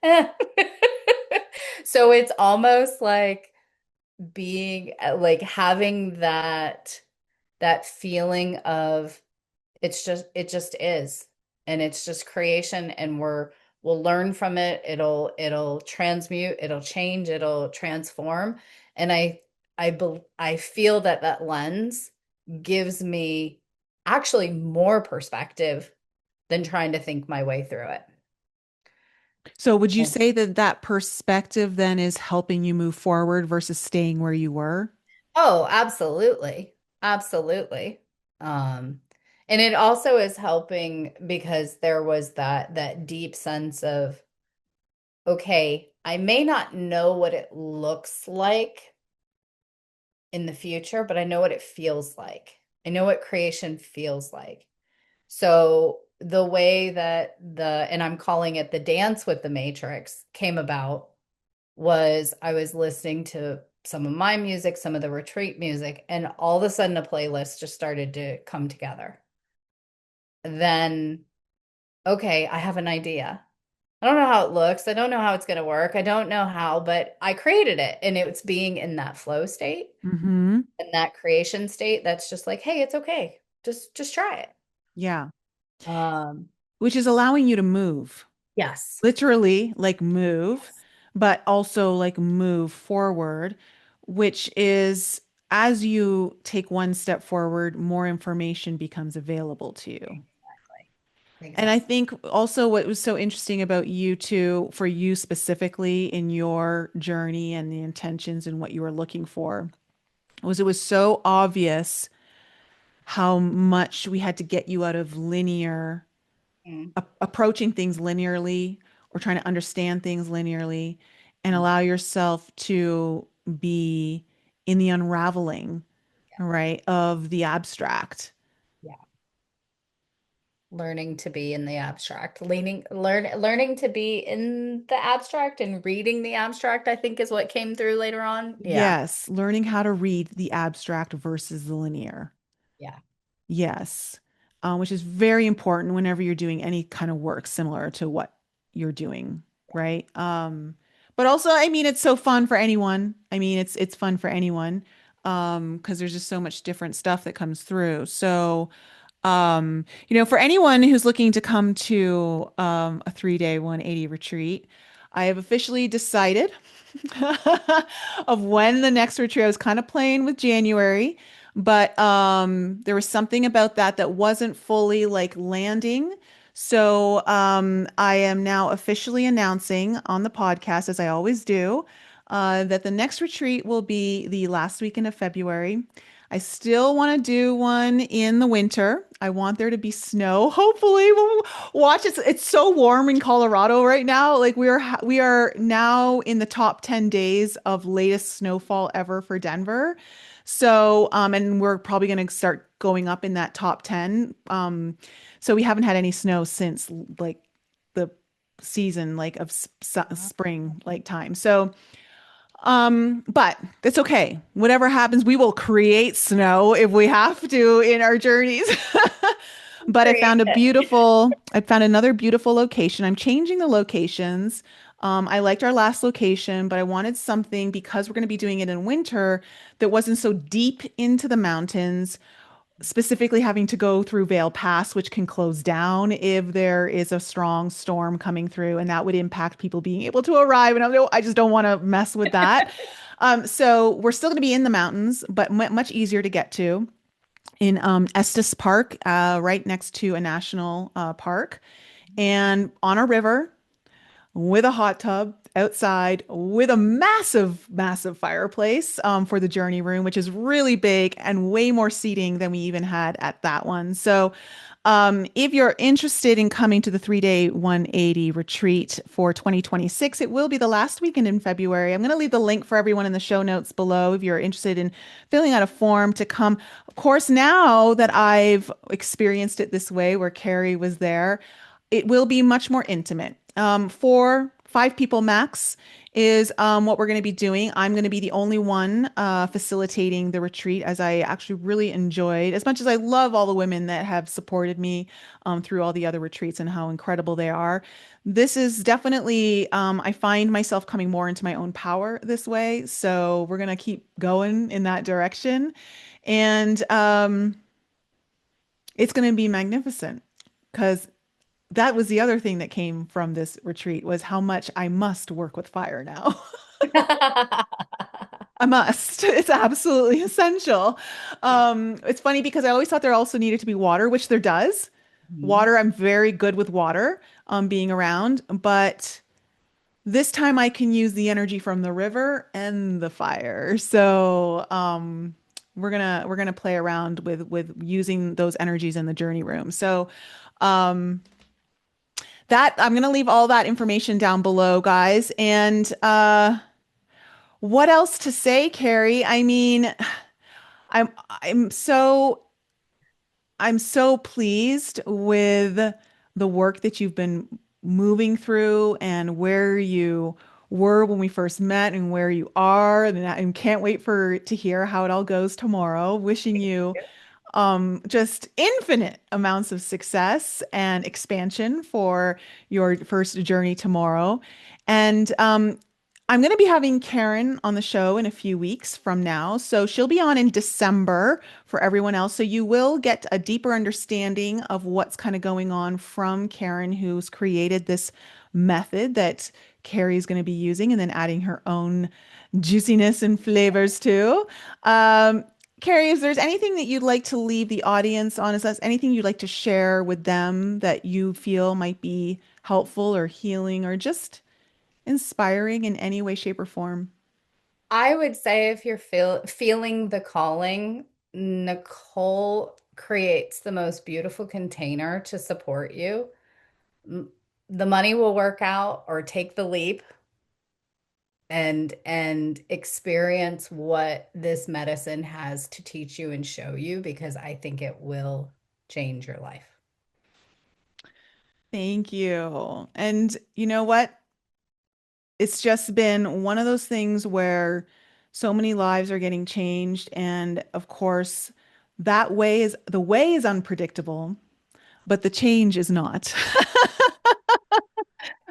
Eh. So it's almost like being like having that feeling of it just is, and it's just creation, and we'll learn from it. It'll transmute, it'll change, it'll transform. And I feel that that lens gives me actually more perspective than trying to think my way through it. So would you say that that perspective then is helping you move forward versus staying where you were? Oh, absolutely. Absolutely. Um, and it also is helping because there was that deep sense of, okay, I may not know what it looks like in the future, but I know what it feels like. I know what creation feels like. So the way that and I'm calling it the dance with the matrix came about was I was listening to some of my music, some of the retreat music, and all of a sudden a playlist just started to come together. Then, okay, I have an idea. I don't know how it looks. I don't know how it's going to work. I don't know how, but I created it, and it's being in that flow state Hmm. and that creation state that's just like, hey, it's okay. Just try it. Yeah. Um, Which is allowing you to move, yes. literally like move, Yes. but also like move forward, which is as you take one step forward, more information becomes available to you. Exactly. And I Exactly. think also what was so interesting about you too, for you specifically in your journey and the intentions and what you were looking for, was it was so obvious how much we had to get you out of linear, Mm, approaching things linearly or trying to understand things linearly and mm, allow yourself to be in the unraveling, right, of the abstract. yeah. Learning to be in the abstract, learning to be in the abstract and reading the abstract, I think is what came through later on. Yeah. Yes, learning how to read the abstract versus the linear. Yeah. Yes, which is very important whenever you're doing any kind of work similar to what you're doing, right? But also, I mean, it's so fun for anyone. I mean, it's fun for anyone, because there's just so much different stuff that comes through. So, for anyone who's looking to come to a 3-day 180 retreat, I have officially decided of when the next retreat. I was kind of playing with January, but there was something about that that wasn't fully like landing. So I am now officially announcing on the podcast, as I always do, that the next retreat will be the last weekend of February. I still want to do one in the winter. I want there to be snow. Hopefully, we'll watch it. It's so warm in Colorado right now. Like we are now in the top 10 days of latest snowfall ever for Denver. So, and we're probably going to start going up in that top 10. So we haven't had any snow since like the season like of spring like time. So, but it's okay. Whatever happens, we will create snow if we have to in our journeys. But Create it. I found another beautiful location. I'm changing the locations. I liked our last location, but I wanted something because we're going to be doing it in winter that wasn't so deep into the mountains, specifically having to go through Vale Pass, which can close down if there is a strong storm coming through, and that would impact people being able to arrive. And I just don't want to mess with that. So we're still going to be in the mountains, but much easier to get to in Estes Park, right next to a national park, and on a river with a hot tub outside with a massive, massive fireplace for the journey room, which is really big and way more seating than we even had at that one. So, if you're interested in coming to the 3 day 180 retreat for 2026, it will be the last weekend in February. I'm going to leave the link for everyone in the show notes below if you're interested in filling out a form to come. Of course, now that I've experienced it this way, where Carrie was there, it will be much more intimate. Four, five people max is what we're going to be doing. I'm going to be the only one facilitating the retreat, as I actually really enjoyed, as much as I love all the women that have supported me through all the other retreats and how incredible they are. This is definitely, I find myself coming more into my own power this way. So we're going to keep going in that direction. And it's going to be magnificent because that was the other thing that came from this retreat was how much I must work with fire now. I must. It's absolutely essential. It's funny because I always thought there also needed to be water, which there does. Mhm. Water, I'm very good with water, being around, but this time I can use the energy from the river and the fire. So, we're gonna play around with using those energies in the journey room. So, um, that I'm going to leave all that information down below, guys. And what else to say, Carrie? I mean, I'm I'm so I'm so pleased with the work that you've been moving through and where you were when we first met and where you are. And I can't wait for to hear how it all goes tomorrow. Wishing you just infinite amounts of success and expansion for your first journey tomorrow. And I'm going to be having Karen on the show in a few weeks from now. So she'll be on in December for everyone else. So you will get a deeper understanding of what's kind of going on from Karen, who's created this method that Carrie's going to be using and then adding her own juiciness and flavors too. Um, Carrie, if there's anything that you'd like to leave the audience on, is there anything you'd like to share with them that you feel might be helpful or healing or just inspiring in any way, shape, or form? I would say if you're feeling the calling, Nicole creates the most beautiful container to support you. M- The money will work out or take the leap and experience what this medicine has to teach you and show you because I think it will change your life. Thank you. And you know what? It's just been one of those things where so many lives are getting changed. And of course, the way is unpredictable, but the change is not.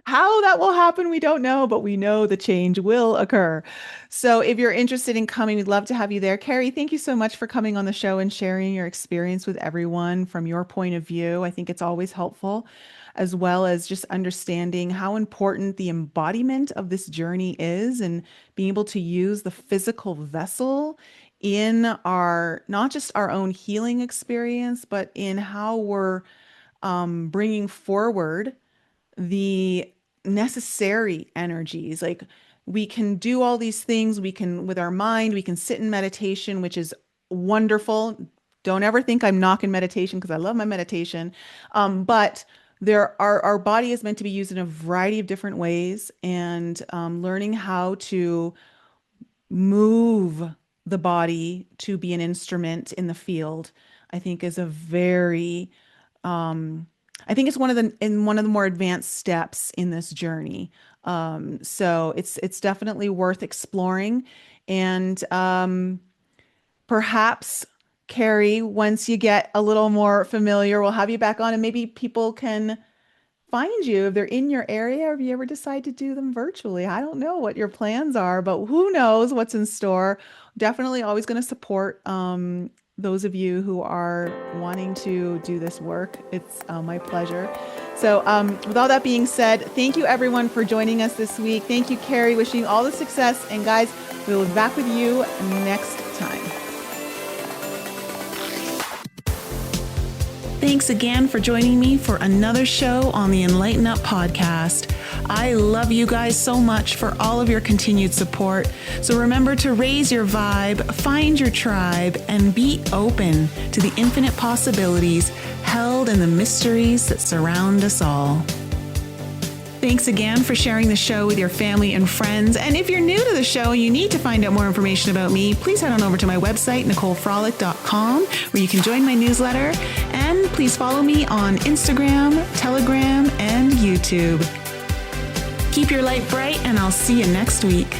How that will happen, we don't know, but we know the change will occur. So if you're interested in coming, we'd love to have you there. Carrie, thank you so much for coming on the show and sharing your experience with everyone from your point of view. I think it's always helpful, as well as just understanding how important the embodiment of this journey is and being able to use the physical vessel in our, not just our own healing experience, but in how we're bringing forward the necessary energies. Like we can do all these things, we can, with our mind, we can sit in meditation, which is wonderful. Don't ever think I'm knocking meditation because I love my meditation. But our body is meant to be used in a variety of different ways, and learning how to move the body to be an instrument in the field, I think is a very I think it's one of the more advanced steps in this journey. So it's definitely worth exploring. And perhaps, Carrie, once you get a little more familiar, we'll have you back on and maybe people can find you if they're in your area or if you ever decide to do them virtually. I don't know what your plans are, but who knows what's in store. Definitely always going to support those of you who are wanting to do this work. It's my pleasure. So with all that being said, thank you everyone for joining us this week. Thank you, Carrie. Wishing you all the success. And guys, we will be back with you next time. Thanks again for joining me for another show on the Enlighten Up podcast. I love you guys so much for all of your continued support. So remember to raise your vibe, find your tribe, and be open to the infinite possibilities held in the mysteries that surround us all. Thanks again for sharing the show with your family and friends. And if you're new to the show and you need to find out more information about me, please head on over to my website, NicoleFrolick.com, where you can join my newsletter. And please follow me on Instagram, Telegram, and YouTube. Keep your light bright, and I'll see you next week.